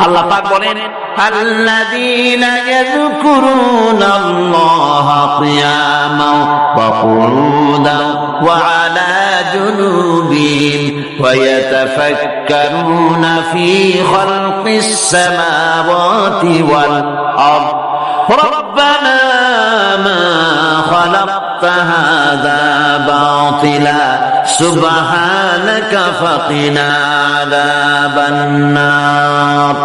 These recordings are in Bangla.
আল্লাহ পাক বলেন, আল্লাযীনা ইয়াযকুরুনাল্লাহা কিয়ামান ওয়া কুউদান ওয়া আলা জুনুবিহিম ওয়া ইয়াতাফাক্কারুনা ফী খালকিস সামাওয়াতি ওয়াল আরদ রব্বানা মা খালাকতা হাযা বাতিলা সুবহানাকা ফাকিনা আযাবান নার।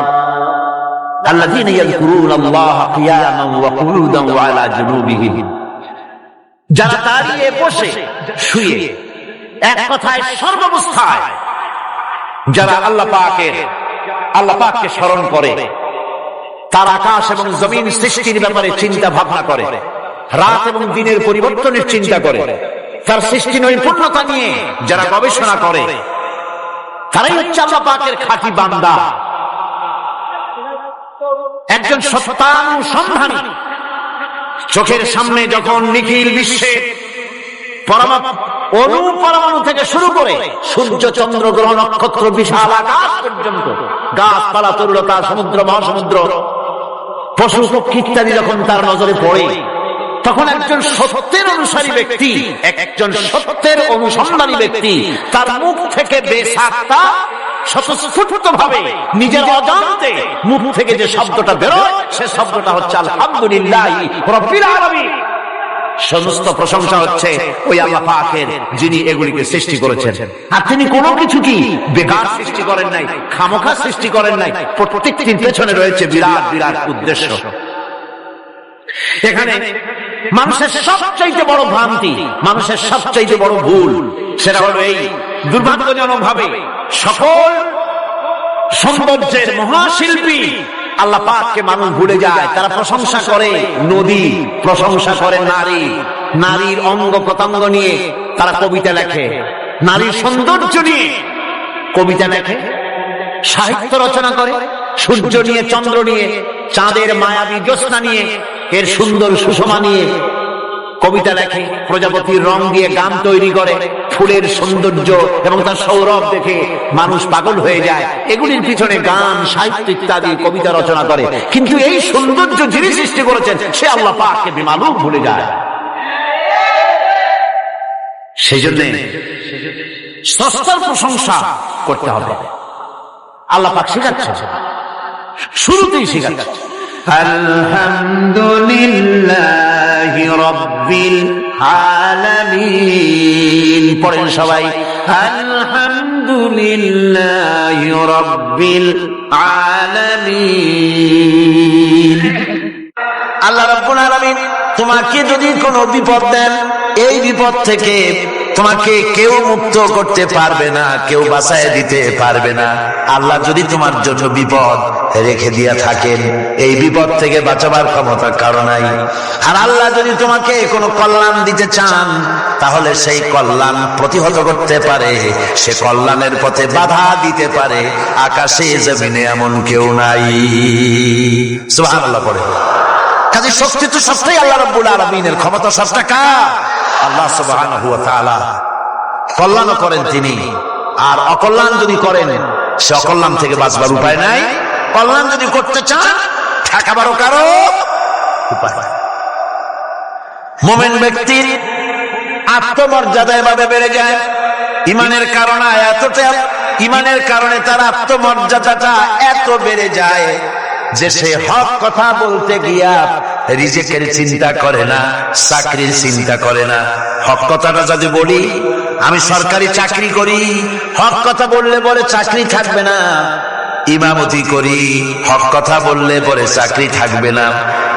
আল্লাযীনা ইয়াযকুরুনাল্লাহা কিয়ামান ওয়া কুউদান ওয়া আলা জুনুবিহিম, যারা দাঁড়িয়ে বসে শুয়ে এক কথায় সর্বাবস্থায় যারা আল্লাহ পাককে স্মরণ করে, তার আকাশ এবং জমিন সৃষ্টির ব্যাপারে চিন্তা ভাবনা করে, রাত এবং দিনের পরিবর্তনের চিন্তা করে, তার সৃষ্টি নৈপুণ্যতা নিয়ে যারা গবেষণা করে, তারাই হচ্ছে আল্লাহ পাকের খাঁটি বান্দা, একজন সত্যানুসন্ধানী। চোখের সামনে যখন নিখিল বিশ্বের পরমাণু থেকে শুরু করে সূর্য, চন্দ্র, গ্রহ, নক্ষত্র, বিশাল আকাশ পর্যন্ত, গাছপালা, তরুলতা, সমুদ্র, মহাসমুদ্র, পশু পক্ষী ইত্যাদি যখন তার নজরে পড়ে, তখন একজন সত্যের অনুসারী ব্যক্তি, একজন সত্যের অনুসন্ধানী ব্যক্তি, তার মুখ থেকে বেসাক্তা স্বতঃস্ফূর্তভাবে নিজের অজান্তে মুখ থেকে যে শব্দটা বেরোয়, সে শব্দটা হচ্ছে আলহামদুলিল্লাহি রাব্বিল আলামিন। সমস্ত প্রশংসা হচ্ছে ওই আল্লাহ পাকের, যিনি এগুলিকে সৃষ্টি করেছেন। আর তিনি কোনো কিছু কি বেকার সৃষ্টি করেন নাই, খামোখা সৃষ্টি করেন নাই। প্রত্যেকটির পেছনে রয়েছে বিরাট বিরাট উদ্দেশ্য। এখানে মানুষের সবচাইতে বড় ভ্রান্তি, মানুষের সবচাইতে বড় ভুল, সেটা হলো এই, দুর্ভাগ্যজনক ভাবে সকল সৌন্দর্যের মহাশিল্পী আল্লাহ পাককে মানুষ ভুলে যায়। তারা প্রশংসা করে নদী, প্রশংসা করে নারী, নারীর অঙ্গ প্রত্যঙ্গ নিয়ে তারা কবিতা লেখে, নারীর সৌন্দর্য নিয়ে কবিতা লেখে, সাহিত্য রচনা করে, সূর্য নিয়ে, চন্দ্র নিয়ে, চাঁদের মায়াবী জ্যোৎস্না নিয়ে, এর সুন্দর সুষমা নিয়ে কবিতা লেখে, প্রজাপতির রং দিয়ে গান তৈরি করে, ফুলের সৌন্দর্য এবং তার সৌরভ দেখে মানুষ পাগল হয়ে যায়। এগুলির পিছনে গান, সাহিত্য ইত্যাদি কবিতা রচনা করে, কিন্তু এই সৌন্দর্য যিনি সৃষ্টি করেছেন সে আল্লাহ পাককে বেমালুম ভুলে যায়। সেই জন্য স্রষ্টার প্রশংসা করতে হবে। আল্লাহ পাক শেখাচ্ছেন, শুরুতেই শেখাচ্ছেন আলহামদুলিল্লাহি রাব্বিল আলামিন। পড়েন সবাই, আলহামদুলিল্লাহি রাব্বিল আলামিন। আল্লাহ রাব্বুল আলামিন তোমাকে যদি কোনো বিপদ দেন, এই বিপদ থেকে তোমাকে কেউ মুক্ত করতে পারবে না, কেউ বাঁচায় দিতে পারবে না। আল্লাহ যদি তোমার জন্য বিপদ রেখে দিয়া থাকেন, এই বিপদ থেকে বাঁচাবার ক্ষমতা কারো নাই। আর আল্লাহ যদি তোমাকে কোনো কল্যাণ দিতে চান, তাহলে সেই কল্যাণ প্রতিহত করতে পারে, সে কল্যাণের পথে বাধা দিতে পারে, আকাশে জমিনে এমন কেউ নাই। সুবহানাল্লাহ পড়ে। কাজে শক্তি তো সবটাই আল্লাহ রাব্বুল আলামিনের, ক্ষমতা সবটা কার? আল্লাহ সুবহানাহু ওয়া তাআলা। কল্যাণ করেন তিনি, আর অকল্যাণ যদি করেন, সে অকল্যাণ থেকে বাঁচবার উপায় নাই। কল্যাণ যদি করতে চান, ঠেকাবারও কারো উপায় নাই। মুমিন ব্যক্তির আত্মমর্যাদা এভাবে বেড়ে যায় ইমানের কারণে, ইমানের কারণে তার আত্মমর্যাদাটা এত বেড়ে যায় যে সে হক কথা বলতে গিয়া রিজেকের চিন্তা করে না, চাকরির চিন্তা করে না। হক কথাটা যদি বলি, আমি সরকারি চাকরি করি, হক কথা বললে পরে চাকরি থাকবে না। ইমামতি করি, হক কথা বললে পরে চাকরি থাকবে না।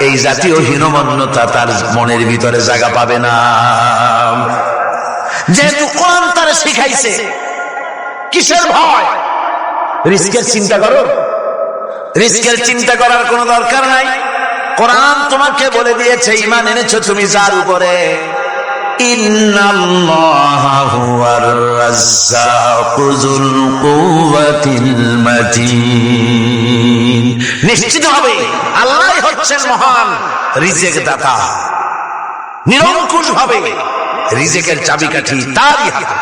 এই জাতীয় হীনমন্যতা তার মনের ভিতরে জায়গা পাবে না। যেহেতু কোরআন তারা শিখাইছে, কিসের ভয়? রিস্কের চিন্তা করো, রিস্কের চিন্তা করার কোনো দরকার নাই। কোরআন তোমাকে বলে দিয়েছে, ঈমান এনেছো তুমি যার উপরে, ইন্নাল্লাহা হুয়ার রাজ্জাকু যুল কুওয়াতিল মাতিন। নিশ্চিত হবে আল্লাহই হচ্ছেন মহান রিজিক দাতা। নিরঙ্কুশ ভাবে রিজিকের চাবিকাঠি তারই হাতে।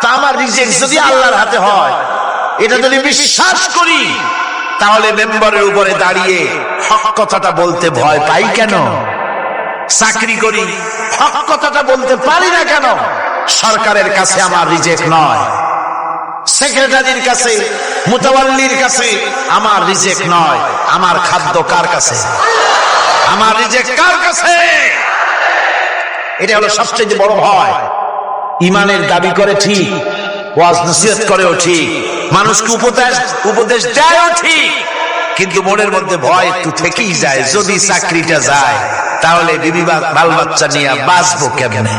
তা আমার রিজিক যদি আল্লাহর হাতে হয়, এটা যদি বিশ্বাস করি, তাহলে মেম্বারের উপরে দাঁড়িয়ে হক কথাটা বলতে ভয় পাই কেন? চাকরি করি, হক কথাটা বলতে পারি না কেন? সরকারের কাছে আমার রিজেক্ট নয়, সেক্রেটারির কাছে, মুতাওয়াল্লির কাছে আমার রিজেক্ট নয়। আমার খাদ্য কার কাছে? আমার রিজেক্ট কার কাছে? এটা হলো সবচেয়ে বড় ভয়। ইমানের দাবি করে ঠিক, ওয়াজ নসিহত করেও ঠিক, মানুষকে উপদেশ দেয়ও ঠিক, কিন্তু মনের মধ্যে ভয় একটু থেকেই যায়। যদি চাকরিটা যায় তাহলে বিবি বাল বাচ্চা নিয়ে বাঁচবো কেমনে?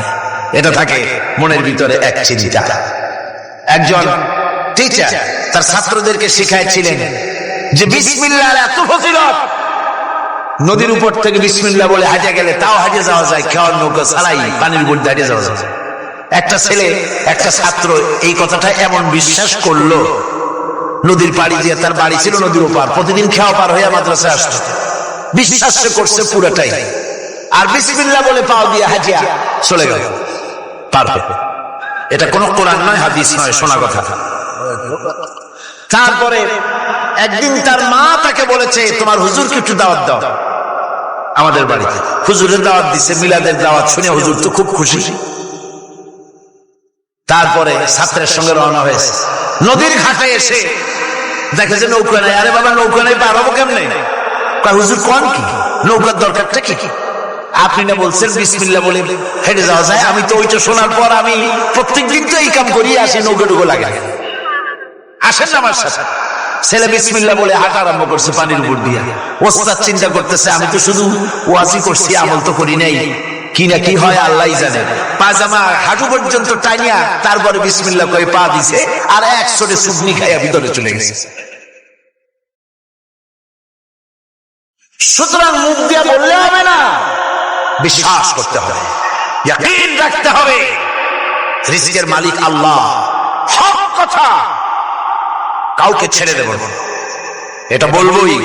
এটা থাকে মনের ভিতরে এক চিন্তা। একজন টিচার তার ছাত্রদেরকে শিখাইছিলেন যে বিসমিল্লাহর এত ফজিলত, নদীর উপর থেকে বিসমিল্লাহ বলে হাঁটে গেলে তাও হাঁটে যাওয়া যায়, খাওয়ার নৌকা ছাড়াই পানির উপর হাঁটে যাওয়া যায়। একটা ছেলে, একটা ছাত্র এই কথাটা এমন বিশ্বাস করলো, নদীর পাড়ি দিয়ে, তার বাড়ি ছিল নদীর ওপার, প্রতিদিন খাওয়া পার হয়ে মাদ্রাসায় আসতো, বিশ্বাস করছে পুরোটাই, আর বিসমিল্লাহ বলে পাও দিয়ে হাঁটিয়া চলে গেল। এটা কোন কোরআন নয়, হাদিস নয়, শোনা কথা। তারপরে একদিন তার মা তাকে বলেছে, তোমার হুজুরকে একটু দাওয়াত দাও আমাদের বাড়িতে। হুজুরের দাওয়াত দিছে, মিলাদের দাওয়াত শুনে হুজুর তো খুব খুশি। তারপরে ছাত্রের সঙ্গে রওনা হয়েছে। নদীর ঘাটে এসে দেখে যে নৌকা নাই। আরে বাবা, নৌকা নাই, পার হবো কেমনে? হুজুর কোন কি নৌকার দরকারটা কি? আপনি না বলছেন বিসমিল্লাহ বলে হেঁটে যাওয়া যায়। আমি তো ওইটা শোনার পর আমি প্রত্যেকদিন তো এই কাম করিয়ে আসি, নৌকা টুকু লাগে। আসেন না আমার সাথে। ছেলে বিসমিল্লাহ বলে হাঁটা আরম্ভ করছে পানির উপর দিয়া। ওস্তাদ চিন্তা করতেছে, আমি তো শুধু ওয়াজি করছি, আমল তো করি নাই, কি না কি হয় আল্লাহই জানে। পাজামা হাঁটু পর্যন্ত টানিয়া তারপরে বিসমিল্লাহ কয়ে পা দিছে, আর এক ছোটে সুবনি খাইয়া ভিতরে চলে গেছে। সুতরাং মুখ দিয়া বললে হবে না, বিশ্বাস করতে হবে, ইয়াকিন রাখতে হবে রিজিকের মালিক আল্লাহ। হক কথা কাউকে ছেড়ে দেব না, এটা বলবোই,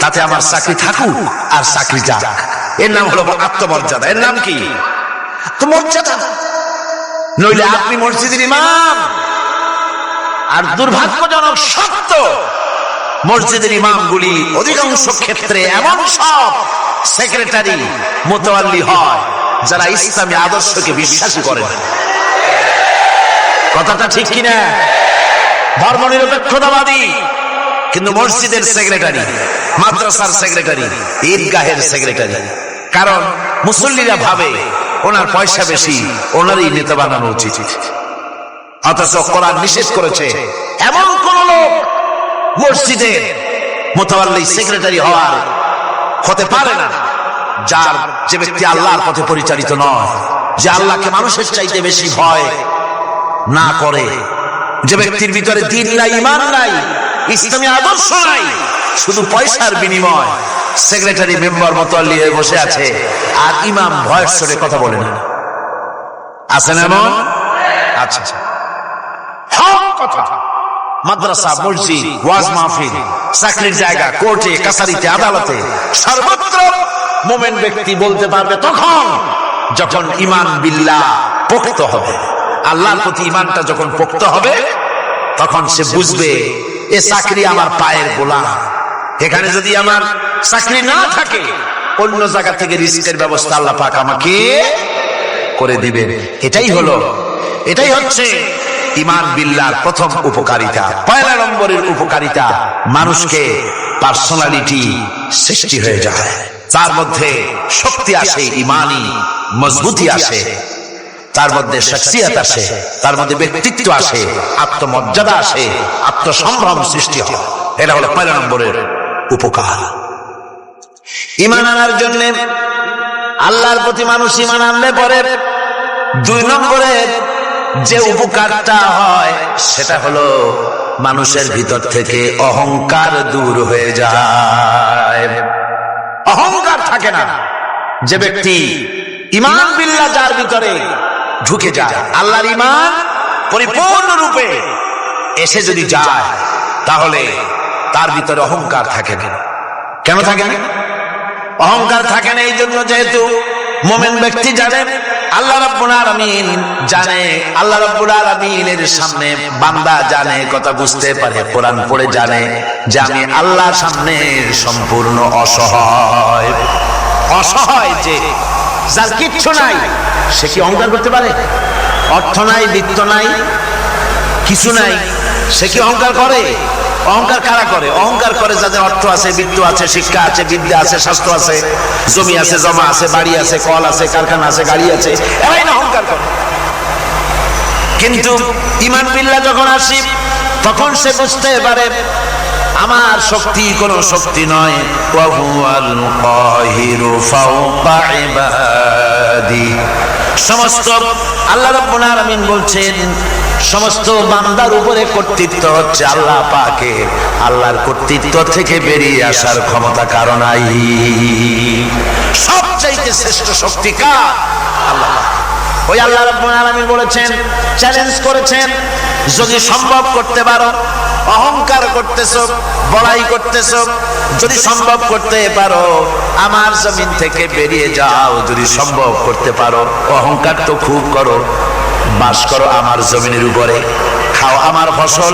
তাতে আমার চাকরি থাকুক আর চাকরি যাক। এর নাম হলো আত্মমর্যাদা। এর নাম কি? আত্মমর্যাদা। নইলে আপনি মসজিদের ইমাম, আর দুর্ভাগ্যজনক সত্য, মসজিদের ইমামগুলি অধিকাংশ ক্ষেত্রে এমন সব সেক্রেটারি, মুতাওয়াল্লি হয় যারা ইসলামী আদর্শকে বিশ্বাসী করে না। কথাটা ঠিক কিনা? ধর্মনিরপেক্ষতাবাদী, কিন্তু মসজিদের সেক্রেটারি, মাদ্রাসার সেক্রেটারি, ঈদগাহের সেক্রেটারি। কারণ মুসল্লিরা ভাবে ওনার পয়সা বেশি, ওনারই নেতা বানানো উচিত। অথচ কোরআন নিষেধ করেছে এমন কোন লোক মসজিদের মুতাওয়াল্লি সেক্রেটারি হতে পারে না যে ব্যক্তি আল্লাহর পথে পরিচালিত নয়, যে আল্লাহকে মানুষের চাইতে বেশি ভয় না করে, যে ব্যক্তির ভিতরে দ্বীন নাই, ঈমান নাই, ইসলামী আদর্শ নাই, শুধু পয়সার বিনিময় সেক্রেটারি, মেম্বার, মুতাওয়াল্লি হয়ে বসে আছে, আর ইমাম ভয়ের স্বরে কথা বলে না। আছেন এমন? আচ্ছা, হক কথা। মাদ্রাসা, মসজিদ, ওয়াজ মাহফিল, চাকরির জায়গা, কোর্টে, কাছারিতে, আদালতে, সর্বত্র মুমিন ব্যক্তি বলতে পারবে তখন যখন ঈমান বিল্লাহ পোক্ত হবে। আল্লাহর প্রতি ঈমানটা যখন পোক্ত হবে, তখন সে বুঝবে এ চাকরি আমার পায়ের গোলাম। এখানে যদি আমার চাকরি না থাকে, অন্য জায়গা থেকে রিস্কের ব্যবস্থা আল্লাহ পাক আমাকে করে দিবেন। এটাই হচ্ছে ঈমান বিল্লাহর প্রথম উপকারিতা। পয়লা নম্বরের উপকারিতা, মানুষকে পার্সোনালিটি সৃষ্টি হয়ে যায়, তার মধ্যে শক্তি আসে, ঈমানি মজবুতি আসে, তার মধ্যে শখসিয়ত আসে, তার মধ্যে ব্যক্তিত্ব আসে, আত্মমর্যাদা আসে, আত্মসম্ভ্রম সৃষ্টি হয়। এটা হলো পয়লা নম্বরের উপকার। ঈমান আনার জন্য, আল্লাহর প্রতি মানুষ ঈমান আনলে পরে 2 নম্বরে যে উপকারটা হয় সেটা হলো মানুষের ভিতর থেকে অহংকার দূর হয়ে যায়। অহংকার থাকে না। যে ব্যক্তি ঈমান বিল্লাহ যার ভিতরে ঢুকে যায়, আল্লাহর ঈমান পরিপূর্ণ রূপে এসে যদি যায়, তাহলে তার ভিতরে অহংকার থাকে না। কেন থাকে না? অহংকার থাকে না এই জন্য, যেহেতু মুমিন ব্যক্তি জানেন আল্লাহ রাব্বুল আলামিন জানে, আল্লাহ রাব্বুল আলামিনের সামনে বান্দা জানে, কথা বুঝতে পারে, কোরআন পড়ে জানে যে আমি আল্লাহর সামনে সম্পূর্ণ অসহায়। অসহায় যে যার কিচ্ছু নাই সে কি অহংকার করতে পারে? অর্থ নাই, বিত্ত নাই, কিছু নাই, সে কি অহংকার করে? অহংকার কারা করে? অহংকার করে যাদের অর্থ আছে, বিত্ত আছে, শিক্ষা আছে, বিদ্যা আছে, স্বাস্থ্য আছে, জমি আছে, জমা আছে, বাড়ি আছে, কল আছে, কারখানা আছে, গাড়ি আছে, এরাই না অহংকার করে। কিন্তু ঈমান বিল্লাহ যখন আসি তখন সে বুঝতে পারে আমার শক্তি কোন শক্তি নয়। ওয়া হুয়াল কাহিরু ফাওকা ইবাদি। সমস্ত আল্লাহ রাব্বুল আলামিন বলছেন সমস্ত বান্দার উপরে কর্তৃত্ব হচ্ছে আল্লাহ পাকের। আল্লাহর কর্তৃত্ব থেকে বেরিয়ে আসার ক্ষমতা কারো নাই। সবচাইতে শ্রেষ্ঠ শক্তি কার? আল্লাহ। ওই আল্লাহ রাব্বুল আলামিন বলেছেন, চ্যালেঞ্জ করেছেন, যদি সম্ভব করতে পারো, অহংকার করতেছো, বড়াই করতেছো, যদি সম্ভব করতে পারো আমার জমিন থেকে বেরিয়ে যাও। যদি সম্ভব করতে পারো, অহংকার তো খুব করো, বাস করো আমার জমিনের উপরে, খাও আমার ফসল,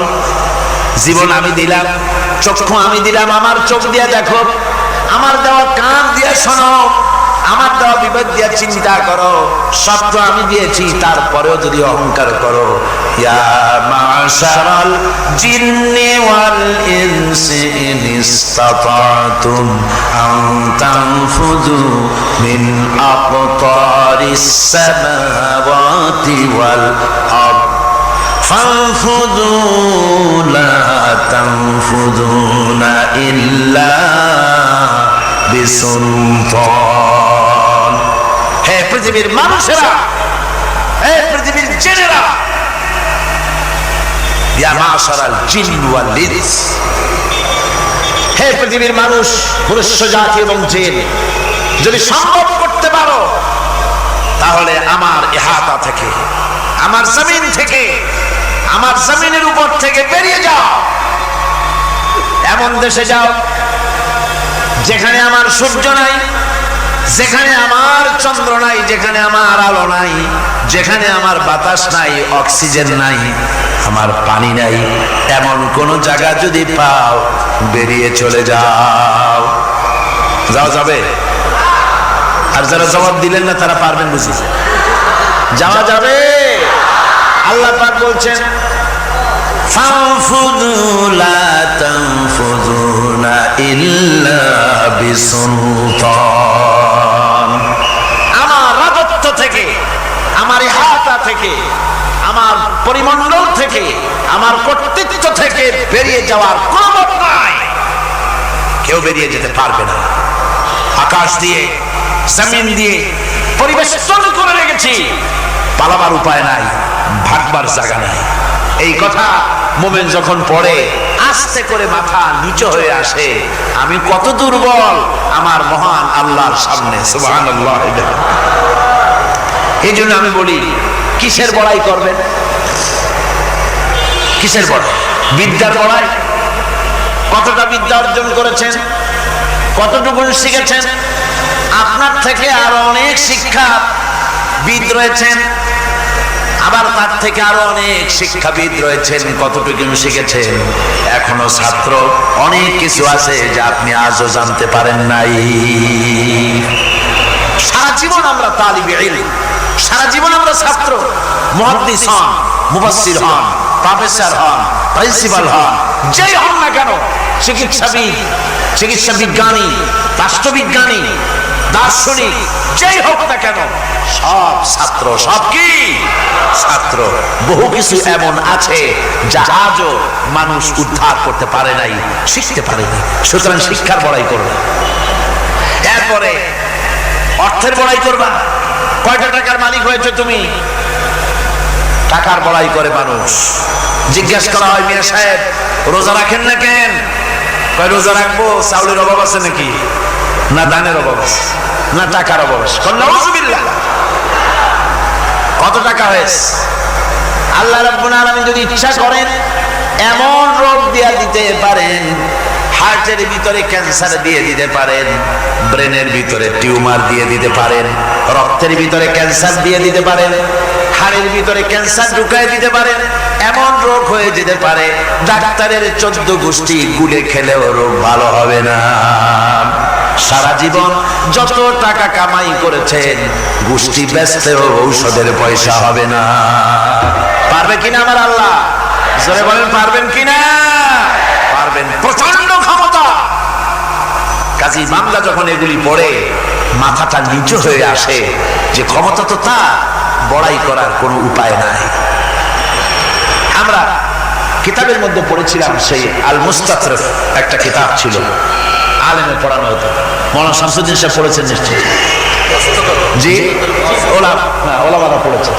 জীবন আমি দিলাম, চক্ষু আমি দিলাম, আমার চোখ দিয়ে দেখো, আমার দেওয়া কান দিয়ে শোনো, আমার দেওয়া বিবেক দিয়ে চিন্তা করো, সব তো আমি দিয়েছি, তারপরেও যদি অহংকার করো। ইয়া মাশারাল জিন্নি ওয়াল ইনসি ইন ইসতাতাতুম আন তানফুযু মিন আকতারিস সামাওয়াতি ওয়াল আরদ ফানফুযু লা তানফুযুনা ইল্লা বিসুলতান। হে পৃথিবীর মানুষেরা, হে পৃথিবীর জিনেরা, ইয়া মাশারাল জিন ওয়াল ইনস, হে পৃথিবীর মানুষ, মনুষ্য জাতি এবং জিন, যদি সম্ভব করতে পারো তাহলে আমার ইহাতা থেকে, আমার জমিন থেকে, আমার জমিনের উপর থেকে বেরিয়ে যাও। এমন দেশে যাও যেখানে আমার সূর্য নাই, যেখানে আমার চন্দ্র নাই, যেখানে আমার আলো নাই, যেখানে আমার বাতাস নাই, অক্সিজেন নাই, আমার পানি নাই, এমন কোন জায়গা যদি পাও বেরিয়ে চলে যাও। যাও, যাবে? আর যারা জবাব দিলেন না তারা পারবেন বুঝি? যাওয়া যাবে। আল্লাহ পাক বলছেন ফানফুযু লা তানফুযুনা ইল্লা বিসুলতান। আমার রাজত্ব থেকে, আমার ইহাতা থেকে, আমার পরিমণ্ডল থেকে, আমার কর্তৃত্ব থেকে বেরিয়ে যাওয়ার কোনো পথ নাই। কেউ বেরিয়ে যেতে পারবে না। আকাশ দিয়ে, জমিন দিয়ে পরিবেষ্টন করে রেখেছি, পালাবার উপায় নাই, ভাগবার জায়গা নাই। এই কথা মুমিন যখন পড়ে আস্তে করে মাথা নিচু হয়ে আসে, আমি কত দুর্বল আমার মহান আল্লাহর সামনে। সুবহানাল্লাহ। এই জন্য আমি বলি, কিসের বড়াই করবেন? কিসের বড়াই? বিদ্যার বড়াই। কতটা বিদ্যা অর্জন করেছেন, কতটুকু শিখেছেন? আপনার থেকে আরো অনেক শিক্ষাবিদ রয়েছেন, আবার তার থেকে আরো অনেক শিক্ষাবিদ রয়েছেন, কতটুকু শিখেছেন? এখনো ছাত্র অনেক কিছু আছে যা আপনি আজও জানতে পারেন নাই। সারা জীবন আমরা তালিবে ইলম, সারা জীবন আমরা ছাত্র। মুহাদ্দিস হন, মুফাসসির হন, প্রফেসর হন, প্রিন্সিপাল হন, যেই হন না কেন, চিকিৎসাবিদ, চিকিৎসা বিজ্ঞানী, রাষ্ট্রবিজ্ঞানী, দার্শনিক, যেই হোক না কেন, সব ছাত্র। সব কি ছাত্র? বহু কিছু এমন আছে যা আজও মানুষ উদ্ধার করতে পারে নাই, শিখতে পারে নাই। সুতরাং শিক্ষার বড়াই করবে। এরপরে অর্থের বড়াই করবা। কয়টা টাকার মালিক হয়েছে তুমি? টাকার বড়াই করে মানুষ। জিজ্ঞাসা করা হয়, মিয়া সাহেব রোজা রাখেন না কেন? কয় রোজা রাখবো, চাউলের অভাব আছে নাকি? না দানের অভাব আছে, না টাকার অভাব আছে। নাউযুবিল্লাহ। কত টাকা হয়েছে? আল্লাহ রাব্বুল আলামিন যদি ইচ্ছা করেন এমন রোগ দিয়া দিতে পারেন, হার্টের ভিতরে ক্যান্সার দিয়ে দিতে পারেন, ব্রেনের ভিতরে টিউমার দিয়ে দিতে পারেন, রক্তের ভিতরে ক্যান্সার দিয়ে দিতে পারেন, হাড়ের ভিতরে ক্যান্সার ঢুকায় দিতে পারেন। এমন রোগ হয়ে যেতে পারে ডাক্তারের 14 গোষ্ঠী গুলে খেলেও রোগ ভালো হবে না। সারা জীবন যত টাকা কামাই করেছেন গোষ্ঠী বেচতেও ঔষধের পয়সা হবে না। পারবে কিনা আমার আল্লাহ? জোরে বলেন পারবেন কিনা? পারবেন, প্রচন্ড ক্ষমতা। কাজী বাংলা যখন এগুলি পড়ে মাথাটা নিচু হয়ে আসে যে ক্ষমতা তো তার, বড়াই করার কোনো উপায় নাই। আমরা কিতাবের মধ্যে পড়েছিলাম, সেই আল মুস্তাতরফ একটা কিতাব ছিল, আলেমে পড়ানো হতো। মৌলানা শামসুদ্দিন সাহেব পড়েছেন নিশ্চয়ই? জি, ওলামারা পড়েছে।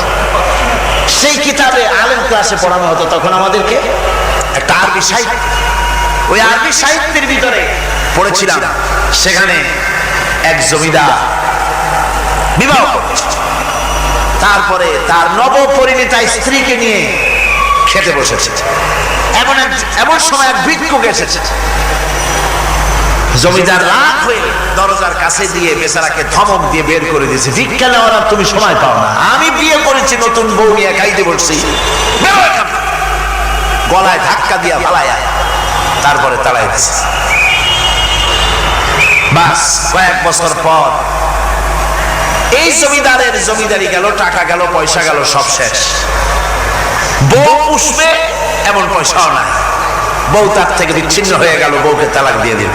সেই কিতাবে আলেম ক্লাসে পড়ানো হতো তখন আমাদেরকে একটা আরবি সাহিত্য। ওই আরবি সাহিত্যের ভিতরে পড়েছিলাম, সেখানে এক জমিদার বিবাহ করছে, তারপরে তার নবপরিণীতা স্ত্রীকে নিয়ে খেতে বসেছে। এমন সময় এক ভিক্ষুক এসেছে। জমিদার রাগ হয়ে দরজার কাছে দিয়ে বেচারাকে ধমক দিয়ে বের করে দিয়েছে, ভিক্ষা নেওয়ার আর তুমি সময় পাও না, আমি বিয়ে করেছি, নতুন বউ নিয়ে খাইতে বসছি, গলায় ধাক্কা দিয়া ফালাইয়া তারপরে তাড়াই দিয়েছে। বাস কয়েক বছর পর এই জমিদারের জমিদারি গেল, টাকা গেল, পয়সা গেল, সব শেষ। বউ পুষবে এমন পয়সাও নাই, বউ তার থেকে বিচ্ছিন্ন হয়ে গেল, বউকে তালাক দিয়ে দিল।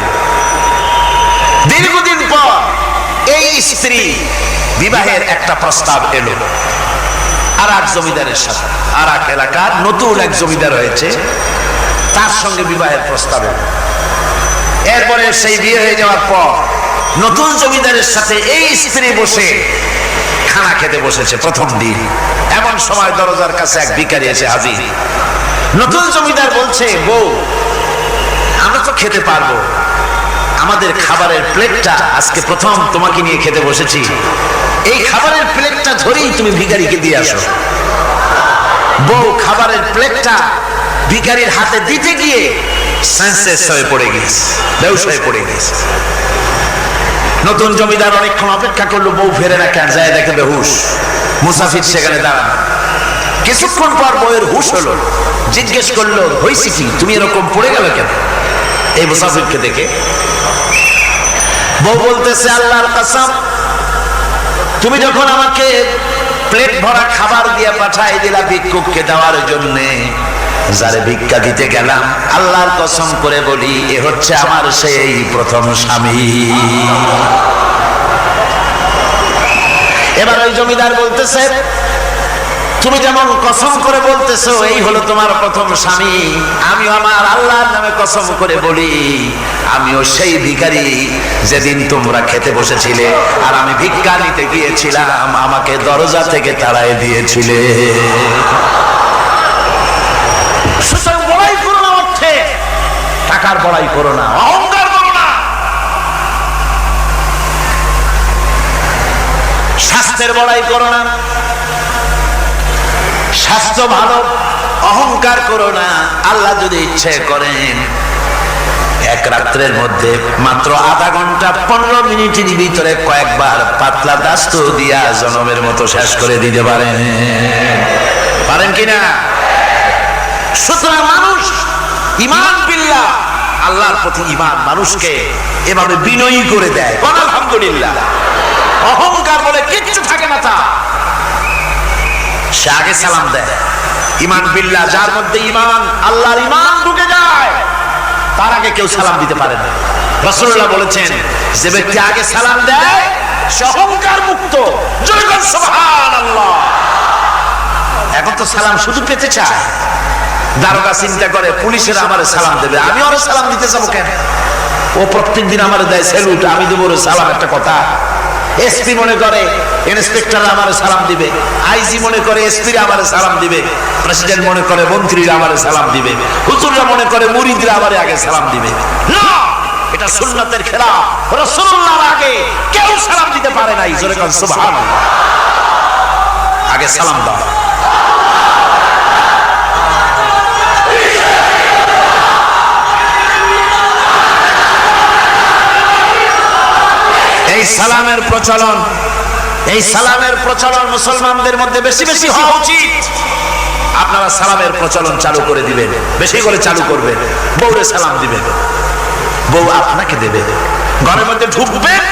দীর্ঘদিন পর এই স্ত্রী বিবাহের একটা প্রস্তাব এলো আর এক জমিদারের সাথে, আর এক এলাকার নতুন এক জমিদার হয়েছে, তার সঙ্গে বিবাহের প্রস্তাব এলো। এরপরে সেই বিয়ে হয়ে যাওয়ার পর নতুন জমিদারের সাথে এই স্ত্রী বসে খানা খেতে বসেছে প্রথম দিন। এমন সময় দরজার কাছে এক ভিখারি এসে হাজির। নতুন জমিদার বলছে, বউ আমরা তো খেতে পারবো, আমাদের খাবারের প্লেটটা আজকে প্রথম তোমাকে নিয়ে খেতে বসেছি, এই খাবারের প্লেটটা ধরেই তুমি ভিখারিকে দিয়ে আসো। বউ খাবারের প্লেটটা ভিখারির হাতে দিতে গিয়ে সেন্সলেস হয়ে পড়ে গেছে, বেহুশ হয়ে পড়ে গেছে। নতুন জমিদার অনেকক্ষণ অপেক্ষা করলো, বউ ফেরে না কেন, যায় দেখে বেহুশ। মুসাফির সেখানে দাঁড়ানো। কিছুক্ষণ পর বউয়ের হুশ হলো, জিজ্ঞেস করলো, হয়েছে কি, তুমি এরকম পড়ে গেল কেন? এই মুসাফিরকে দেখে বউ বলতেছে, আল্লাহর কসম, তুমি যখন আমাকে প্লেট ভরা খাবার দিয়ে পাঠাই দিলা ভিক্ষুককে দেওয়ার জন্য, যারে ভিক্ষা দিতে গেলাম, আল্লাহর কসম করে বলি, এ হচ্ছে আমার সেই প্রথম স্বামী। এবার ওই জমিদার বলতেছে, তুমি যেমন কসম করে বলতেছো এই হলো তোমার প্রথম স্বামী, আমিও আমার আল্লাহর নামে কসম করে বলি, আমিও সেই ভিখারি যেদিন তোমরা খেতে বসেছিলে আর আমি ভিক্ষা নিতে গিয়েছিলাম, আমাকে দরজা থেকে তাড়াই দিয়েছিলে। সুতরাং বড়াই করো না, অর্থে টাকার বড়াই করো না, অহংকার করো না, স্বাস্থ্যের বড়াই করো না, স্বাস্থ্য ভালো, অহংকার করো না। আল্লাহ যদি ইচ্ছে করেন এক রাত্রের মধ্যে মাত্র আধা ঘন্টা 15 মিনিটের ভিতরে কয়েকবার পাতলা দাস্ত দিয়া জনমের মতো শেষ করে দিতে পারেন, পারেন কিনা? সুতরাং মানুষ ঈমান বিল্লাহ, আল্লাহর প্রতি ঈমান মানুষকে এভাবে বিনয়ী করে দেয়। আলহামদুলিল্লাহ, অহংকার বলে কিচ্ছু থাকে না। তা সে আগে সালাম দেয়। ঈমান বিল্লাহ, যার মধ্যে ঈমান, আল্লাহর ঈমান ঢুকে যায়, তার আগে কেউ সালাম দিতে পারে না। রাসূলুল্লাহ বলেছেন, যে ব্যক্তি আগে সালাম দেয় সে অহংকার মুক্ত। জয় বল সুবহানাল্লাহ। এখন তো সালাম শুধু পেতে চায়। দারোগা চিন্তা করে, পুলিশের আমারে সালাম দেবে, আমি ওরে সালাম দিতে যাবো কেন? ও প্রত্যেকদিন আমারে দেয় স্যালুট, আমি দেবো ওরে সালাম, একটা কথা। এসপি মনে করে ইন্সপেক্টর আমারে সালাম দিবে, আইজি মনে করে এসপি আমারে সালাম দিবে, প্রেসিডেন্ট মনে করে মন্ত্রীরা আমারে সালাম দিবে, হুজুররা মনে করে মুরিদরা আমারে আগে সালাম দিবে। না, এটা সুন্নাতের খেলাফ। রাসূলুল্লাহর আগে কেউ সালাম দিতে পারে নাই। জোরে কোন সুবহানাল্লাহ। আগে সালাম দাও। এই সালামের প্রচলন মুসলমানদের মধ্যে বেশি বেশি হওয়া উচিত। আপনারা সালামের প্রচলন চালু করে দিবেন, বেশি করে চালু করবেন। বউরে সালাম দিবেন, বউ আপনাকে দেবে। ঘরের মধ্যে ঢুকবেন,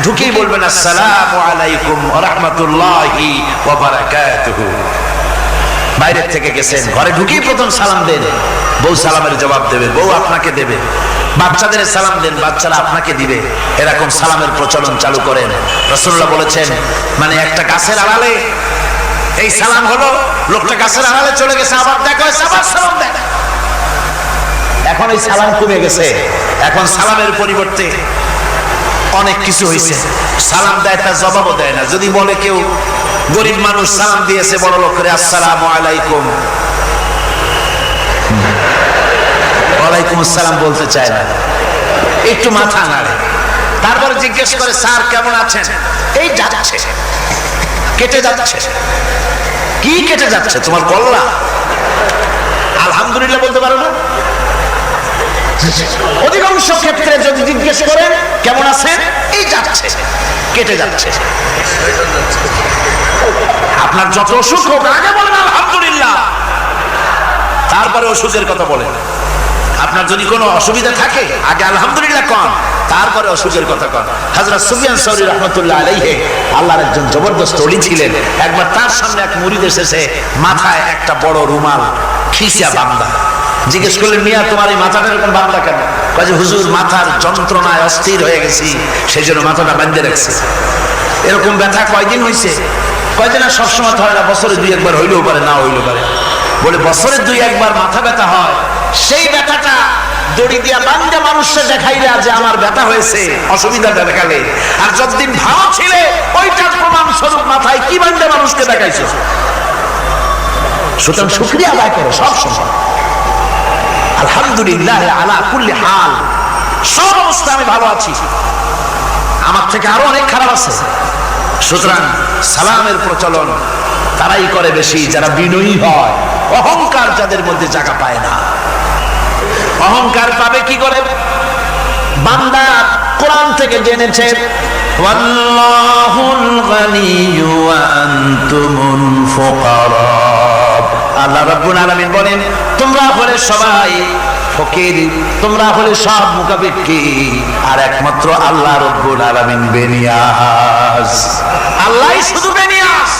ঢুকেই বলবেন আসসালামু আলাইকুম ওয়া রাহমাতুল্লাহি ওয়া বারাকাতুহু। বাইরে থেকে গেছেন, ঘরে ঢুকেই প্রথম সালাম দেন, বউ সালামের জবাব দেবে, বউ আপনাকে দেবে। বাচ্চাদের সালাম দেন, বাচ্চারা আপনাকে দিবে। এরকম সালামের প্রচলন চালু করেন। রাসূলুল্লাহ বলেছেন, মানে একটা গাছের আড়ালে এই সালাম হলো, লোকটা গাছের আড়ালে চলে গেছে, আবার দেখা হয়েছে, আবার সালাম দেন। এখন এই সালাম কমে গেছে, এখন সালামের পরিবর্তে অনেক কিছু হয়েছে। সালাম দেয়, তার জবাবও দেয় না। যদি বলে কেউ গরিব মানুষ সালাম দিয়েছে বড় লোক করে, আসসালামু আলাইকুম, ওয়ালাইকুম আসসালাম বলতে চায় না, একটু মাথা নাড়ে। তারপরে জিজ্ঞেস করে, স্যার কেমন আছেন? এই যাচ্ছে, কেটে যাচ্ছে। কি কেটে যাচ্ছে? তোমার কল্লা? আলহামদুলিল্লাহ বলতে পারো না? অধিকাংশ ক্ষেত্রে যদি জিজ্ঞেস করেন কেমন আছেন, এই যাচ্ছে, কেটে যাচ্ছে। আপনার যত অসুখ হোক আগে বলেন আলহামদুলিল্লাহ, তারপরে অসুখের কথা বলেন। আপনার যদি কোনো অসুবিধা থাকে আগে আলহামদুলিল্লাহ কন, তারপরে অসুখের কথা কন। হযরত সুফিয়ান সাউরি রাহমাতুল্লাহ আলাইহি আল্লাহর একজন জবরদস্ত ওলি ছিলেন। একবার তার সামনে এক মুরিদ এসেছে, মাথায় একটা বড় রুমাল খিসা বাঁধা। জিজ্ঞেস করলেন, মিয়া তোমার এই মাথাটা এরকম বাঁধা কেন? কয় যে হুজুর মাথার যন্ত্রণায় অস্থির হয়ে গেছি, সেই জন্য মাথাটা বাঁধে রাখছি। এরকম ব্যথা কয়দিন হয়েছে? কয়দিন? না সবসময় হয় না, বছরে 2-1 বার হইলেও পারে, না হইলেও পারে। বলে বছরে 2-1 বার মাথা ব্যথা হয়, সেই ব্যথাটা দড়ি দিয়া বান্ধা মানুষকে দেখাইলে যে আমার ব্যথা হয়েছে, অসুবিধাটা দেখালে। আর যতদিন ভালো ছিলে ওইটার প্রমাণ স্বরূপ মাথায় কি বান্ধা মানুষকে দেখাইছে। সুতরাং শুকরিয়া আদায় করো সব সময়, আলহামদুলিল্লাহ আলা কুল্লি হাল। সব অবস্থা আমি ভালো আছি, আমার থেকে আরো অনেক খারাপ আছে। সুতরাং সালামের প্রচলন তারাই করে বেশি যারা বিনয়ী হয়। অহংকার যাদের মধ্যে জায়গা পায় না। অহংকার পাবে কি করে? বান্দা কোরআন থেকে জেনেছে, ওয়াল্লাহুল গানিয়্যু ওয়া আনতুমুল ফুকারা। আল্লাহ রাব্বুল আলামিন বলেন, তোমরা হলে সবাই ফকির, তোমরা হলে সব মুখাপেক্ষী, আর একমাত্র আল্লাহ রাব্বুল আলামিন বেনিয়াজ। আল্লাহই শুধু বেনিয়াজ,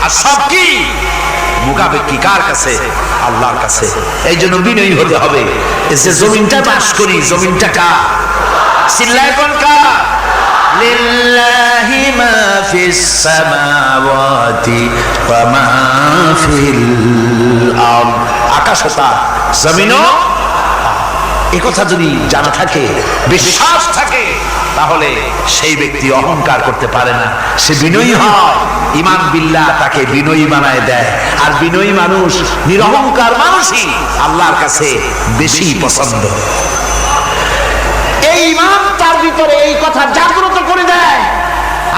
আর সব কি মুখাপেক্ষী কার কাছে? আল্লাহর কাছে। এই জন্য বিনয়ী হতে হবে। এই যে জমিনটা বাস করি, জমিনটা কার? চিল্লায় কোন কার? লিল্লাহি মা ফিস সামাওয়াতি ওয়া মা ফিল আরদ। আকাশ ও তার, জমিনও। এই কথা যদি জানা থাকে, বিশ্বাস থাকে, তাহলে সেই ব্যক্তি অহংকার করতে পারে না, সে বিনয়ী হয়। ঈমান বিল্লাহ তাকে বিনয়ী বানায় দেয়। আর বিনয়ী মানুষ, নিরহংকার মানুষই আল্লাহর কাছে বেশি পছন্দ। এই ঈমান তার ভিতরে এই কথা জাগ্রত করে দেয়।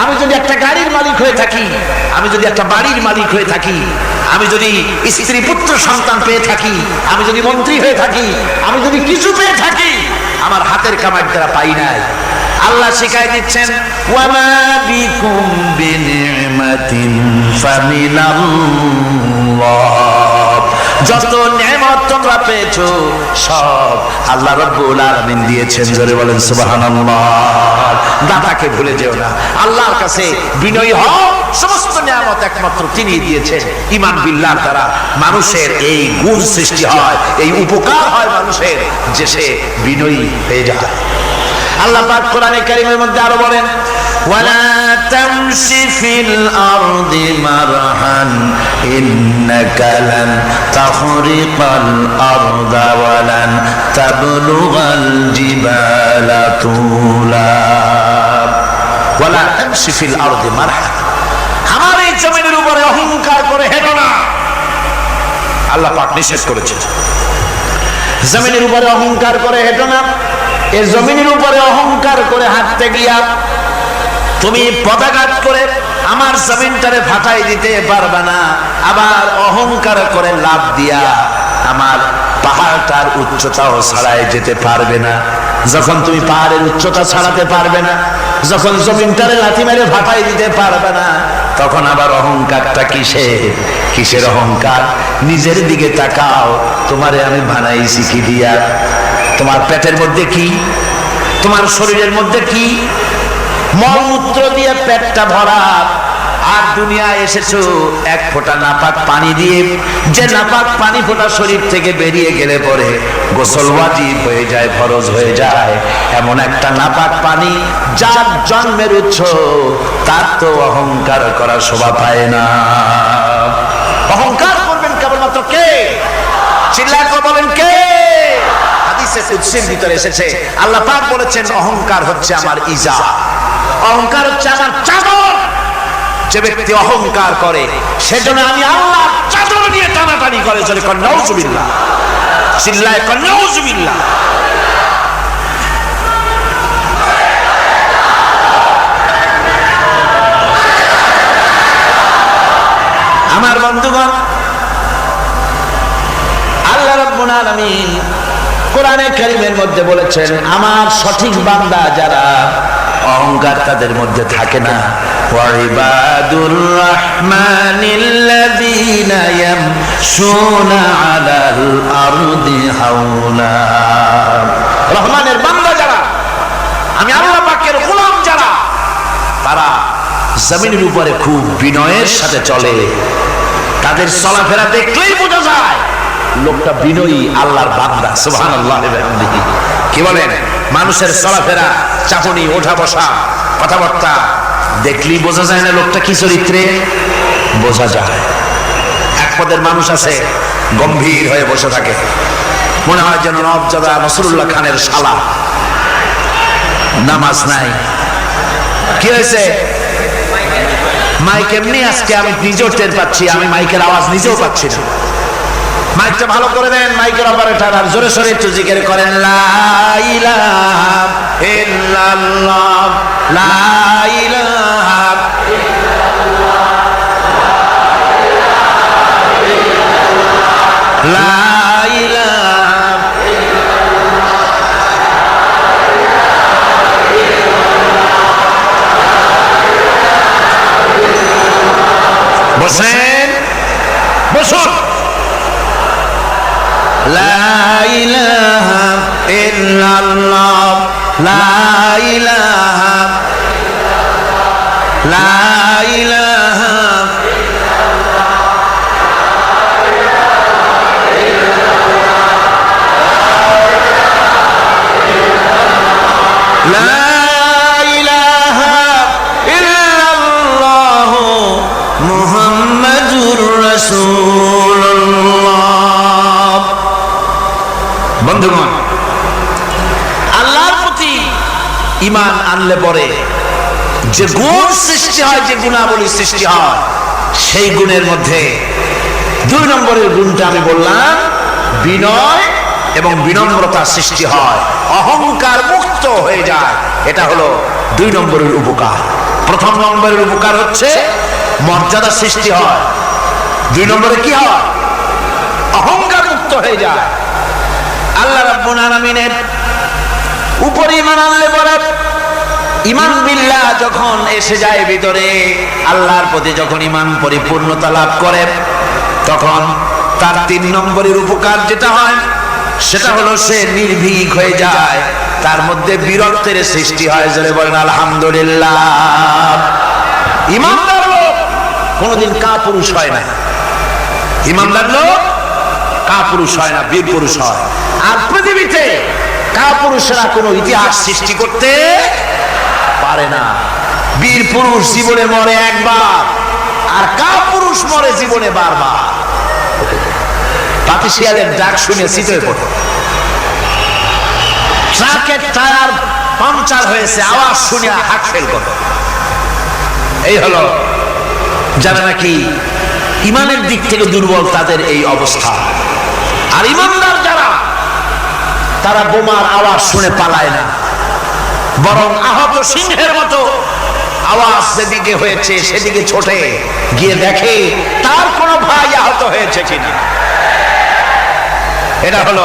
আমি যদি একটা গাড়ির মালিক হয়ে থাকি, আমি যদি একটা বাড়ির মালিক হয়ে থাকি, আমি যদি স্ত্রী পুত্র সন্তান পেয়ে থাকি, আমি যদি মন্ত্রী হয়ে থাকি, আমি যদি কিছু পেয়ে থাকি, আমার হাতের কামাই দ্বারা পাই নাই। আল্লাহ শিখাই দিচ্ছেন, ওয়ামা বিকুম বিনিমাতিন ফামিনাল্লাহ। যত নেয়ামত তোমরা পেয়েছো সব আল্লাহ রাব্বুল আলামিন দিয়েছেন। জোরে বলেন সুবহানাল্লাহ। দাতাকে ভুলে যেও না, আল্লাহর কাছে বিনয়ী হও। সমস্ত নিয়ামত একমাত্র তিনি দিয়েছেন। ঈমান বিল্লাহর দ্বারা মানুষের এই গুণ সৃষ্টি হয়, এই উপকার হয় মানুষের, যে সে বিনয়ী হয়ে যায়। আল্লাহ পাক কোরআনে কারীমের মধ্যে আরো বলেন, ওয়ালা তামশি ফিল আরদি মারহান ইন্নাকা লান তাখরিকাল আরদা ওয়া লান তাবলুগাল জিবালা তুলা। ওয়ালা তামশি ফিল আরদি মারহান, আমার এই জমিনের উপরে অহংকার করে হেঁটো না। আল্লাহ পাক নিষেধ করেছেন, জমিনের উপরে অহংকার করে হেঁটো না। এই জমিনের উপরে অহংকার করে হাঁটতে গিয়া তুমি পদাঘাত করে আমার জমিনটারে ফাটাই দিতে পারবে না। আবার অহংকার করে লাভ দিয়া আমার পাহাড়টার উচ্চতাও ছাড়াই যেতে পারবে না। যখন তুমি পাহাড়ের উচ্চতা ছাড়াতে পারবে না, যখন জমিনটারে লাথি মেরে ফাটাই দিতে পারবে না, তখন আবার অহংকারটা কিসের অহংকার? নিজের দিকে তাকাও, তোমারে আমি বানাইছি কি দিয়া? তোমার পেটের মধ্যে কি, তোমার শরীরের মধ্যে কি? মলমূত্র দিয়ে পেটটা ভরা, আর দুনিয়ায় এসেছো এক ফোঁটা নাপাক পানি দিয়ে। যে নাপাক পানি ফোঁটা শরীর থেকে বেরিয়ে গেলে পরে গোসল ওয়াজিব হয়ে যায়, ফরজ হয়ে যায়, এমন একটা নাপাক পানি যার জন্মের উৎস, তার তো অহংকার করার শোভা পায় না। অহংকার করবেন কেবলমাত্র কে? চিল্লায় বলেন কে? হাদিসে কুদসির ভিতরে এসেছে, আল্লাহ পাক বলেছেন অহংকার হচ্ছে আমার ইজা, অহংকার হচ্ছে আমার চাদর। যে ব্যক্তি অহংকার করে সেজন্য আমি আল্লাহর চাদর নিয়ে টানাটানি করে চলে। নাউজুবিল্লাহ, চিল্লায় নাউজুবিল্লাহ। আমার বন্ধুগণ, আল্লাহ রাব্বুল আলামিন কোরআনে কারীমের মধ্যে বলেছেন, আমার সঠিক বান্দা যারা, অহংকার তাদের মধ্যে থাকে না। ওয়াইবাদুর রাহমানিল্লাযীনা ইয়ামশুনা আলাল আরদি হাওনা। রহমানের বান্দা যারা, আমি আল্লাহ পাকের গোলাম যারা, তারা জমিনের উপরে খুব বিনয়ের সাথে চলে। তাদের চলাফেরা দেখলেই বোঝা যায় লোকটা বিনয়ী, আল্লাহর বান্দা। সুবহানাল্লাহ ওয়া বিহামদিহি। কি বলেন? মানুষের চলাফেরা, চাহনি, ওঠা বসা, কথাবার্তা দেখলেই বোঝা যায় না লোকটা কি চরিত্রে? বোঝা যায়। এক পদের মানুষ আছে গম্ভীর হয়ে বসে থাকে, মনে হয় যেন নবজাদা নসরুল্লাহ খানের শালা। নামাজ নাই। কি হয়েছে? মাইক এমনি আজকে আমি নিজেও টের পাচ্ছি, আমি মাইকের আওয়াজ নিজেও পাচ্ছি না। মাইকটা ভালো করে দেন, মাইকের অপারেটর, আর জোরে সোরে একটু জিকির করেন, লা ইলাহা ইল্লাল্লাহ, লা ইলাহা ইল্লাল্লাহ, লা ইলাহা ইল্লাল্লাহ। বসেন, বসুন। লা ইলাহা ইল্লাল্লাহ, লা ইলাহা, লা ইলাহা, লা ইলাহা ইল্লাল্লাহ মুহাম্মাদুর রাসূলুল্লাহ। বন্ধুগণ, আল্লাহর প্রতি ঈমান আনলে পরে যে গুণ সৃষ্টি হয়, যে গুণাবলী সৃষ্টি হয়, সেই গুণের মধ্যে 2 নম্বরের গুণটা আমি বললাম, বিনয় এবং বিনম্রতা সৃষ্টি হয়, অহংকার মুক্ত হয়ে যায়। এটা হলো 2 নম্বরের উপকার। প্রথম নম্বরের উপকার হচ্ছে মর্যাদা সৃষ্টি হয়। 2 নম্বরে কি হয়? অহংকার মুক্ত হয়ে যায়। আল্লাহ রাব্বুল আলামিনের উপর ঈমান আনলে পরে, ঈমান বিল্লাহ যখন এসে যায় ভিতরে, আল্লাহর প্রতি যখন ঈমান পরিপূর্ণতা লাভ করে, তখন তার 3 নম্বরের উপকার যেটা হয় সেটা হলো সে নির্ভীক হয়ে যায়, তার মধ্যে বীরত্বের সৃষ্টি হয়। জোরে বলেন আলহামদুলিল্লাহ। ঈমানদার লোক কোনোদিন কাপুরুষ হয় না। ঈমানদার লোক কাপুরুষ হয় না, বীর পুরুষ হয়। আর পৃথিবীতে কাপুরুষেরা কোনো ইতিহাস সৃষ্টি করতে পারে না। বীর পুরুষ জীবনে মরে একবার, আর কাপুরুষ মরে জীবনে বারবার। পাতিশিয়ালের ডাক শুনে চিতই পড়ে, ট্রাকের টায়ার পাংচার হয়েছে, আওয়াজ শুনে হাত ফেল করে। এই হলো যারা নাকি ঈমানের দিক থেকে দুর্বল, তাদের এই অবস্থা। আর ঈমানদার যারা, তারা বোমার আওয়াজ শুনে পালায় না, বরং আহত সিংহের মতো আওয়াজ যেদিকে হয়েছে সেদিকে ছোটে গিয়ে দেখে তার কোনো ভাই আহত হয়েছে কিনা। এটা হলো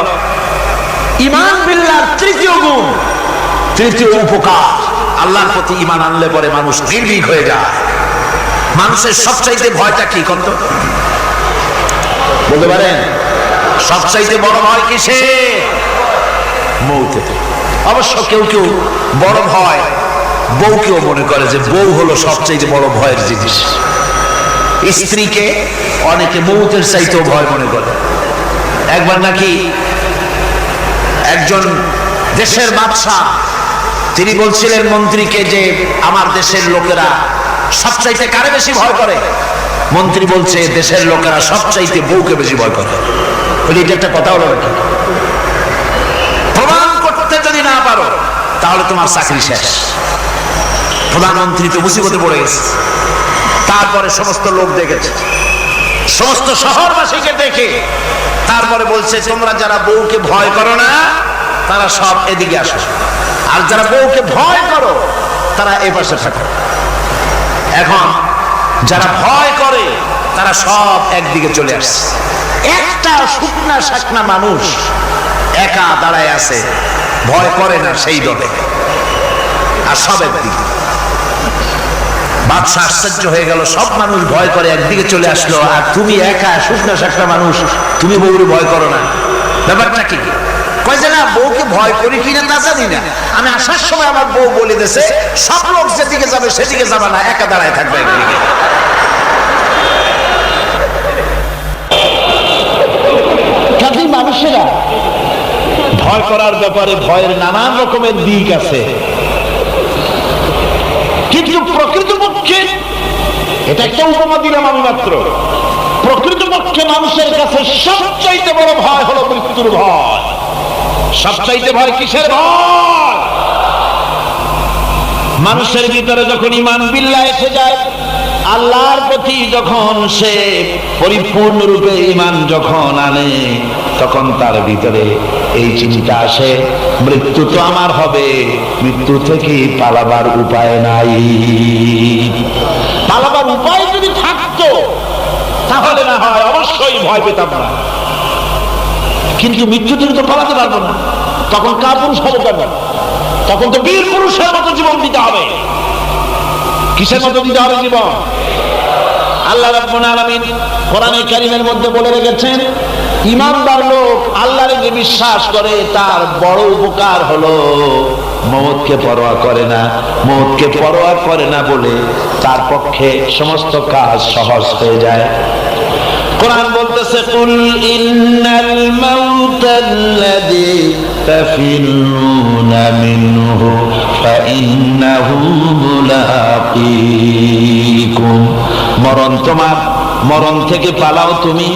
ঈমান বিল্লাহর তৃতীয় গুণ, তৃতীয় উপকার। আল্লাহর প্রতি ঈমান আনলে পরে মানুষ নির্ভীক হয়ে যায়। মানুষের সবচাইতে ভয়টা কি কত বলতে পারেন? সবচাইতে বড় ভয় কিসে? মৌতে। অবশ্য কেউ কেউ বড় ভয় বউকেও মনে করে যে বউ হলো সবচাইতে বড় ভয়ের জিনিস। স্ত্রীকে অনেকে মৌতের চাইতেও ভয় মনে করে। একবার নাকি একজন দেশের বাদশাহ তিনি বলছিলেন মন্ত্রীকে যে আমার দেশের লোকেরা সবচাইতে কারে বেশি ভয় করে? মন্ত্রী বলছে দেশের লোকেরা সবচাইতে বউকে বেশি ভয় করে। এটা একটা কথা হলো নাকি? প্রমাণ করতে যদি না পারো তাহলে তোমার চাকরি শেষ। প্রধানমন্ত্রী তো মুসিবতে পড়ে গেছে। তারপরে সমস্ত লোক দেখেছে, সমস্ত শহরবাসীকে দেখে তারপরে বলছে তোমরা যারা বউকে ভয় করো না তারা সব এদিকে আসো, আর যারা বউকে ভয় করো তারা এ পাশে থাকো। এখন যারা ভয় করে তারা সব একদিকে চলে আসছে। একটা শুকনা শাকনা মানুষ একা দাঁড়ায় আছে, ভয় করে না সেই দলে, আর সব একদিকে। বাদশা আশ্চর্য হয়ে গেল, সব মানুষ ভয় করে একদিকে চলে আসলো, আর তুমি একা শুকনা শাকনা মানুষ, তুমি বউরে ভয় করো না, ব্যাপারটা কি? কয় যে না, বউকে ভয় করি কিনা তা জানি না, আমি আসার সময় আমার বউ বলে দিয়েছে সব লোক যেদিকে যাবে সেদিকে যাবে না, একা দাঁড়ায় থাকবে একদিকে। মানুষেরা ভয় করার ব্যাপারে ভয়ের নানান রকমের দিক আছে, কিন্তু প্রকৃতপক্ষে এটা একটা উপমা দিলাম আমি মাত্র। প্রকৃতপক্ষে মানুষের কাছে সবচাইতে বড় ভয় হলো মৃত্যুর ভয়। সবচাইতে ভয় কিসের ভয়? মানুষের ভিতরে যখন ঈমান বিল্লাহ এসে যায়, আল্লাহর প্রতি যখন সে পরিপূর্ণরূপে ঈমান যখন আনে, তখন তার ভিতরে এই চিন্তা আসে মৃত্যু তো আমার হবে, মৃত্যু থেকে পালাবার উপায় নাই। পালাবার উপায় যদি থাকতো তাহলে না হয় অবশ্যই ভয় পেতাম না, কিন্তু মৃত্যু থেকে তো পালাতে পারবো না। তখন কাপুরুষ হবো কেন? তখন তো বীর পুরুষের মতো জীবন দিতে হবে। কিসের মতো দিতে হবে জীবন? আল্লাহ রাব্বুল আলামিন কোরআনে কারীমের মধ্যে বলে রেখেছেন, ঈমানদার লোক আল্লাহরে যে বিশ্বাস করে তার বড় উপকার হলো মওতকে পরোয়া করে না। মওতকে পরোয়া করে না বলে তার পক্ষে সমস্ত কাজ সহজ হয়ে যায়। কোরআন বলতেছে, কুল ইন্নাল মাউতাল্লাযী তাফিরুনা মিনহু ফাইন্নাহু মুলাকীকুম। মরণ তোমার, মরণ থেকে পালাও তুমি,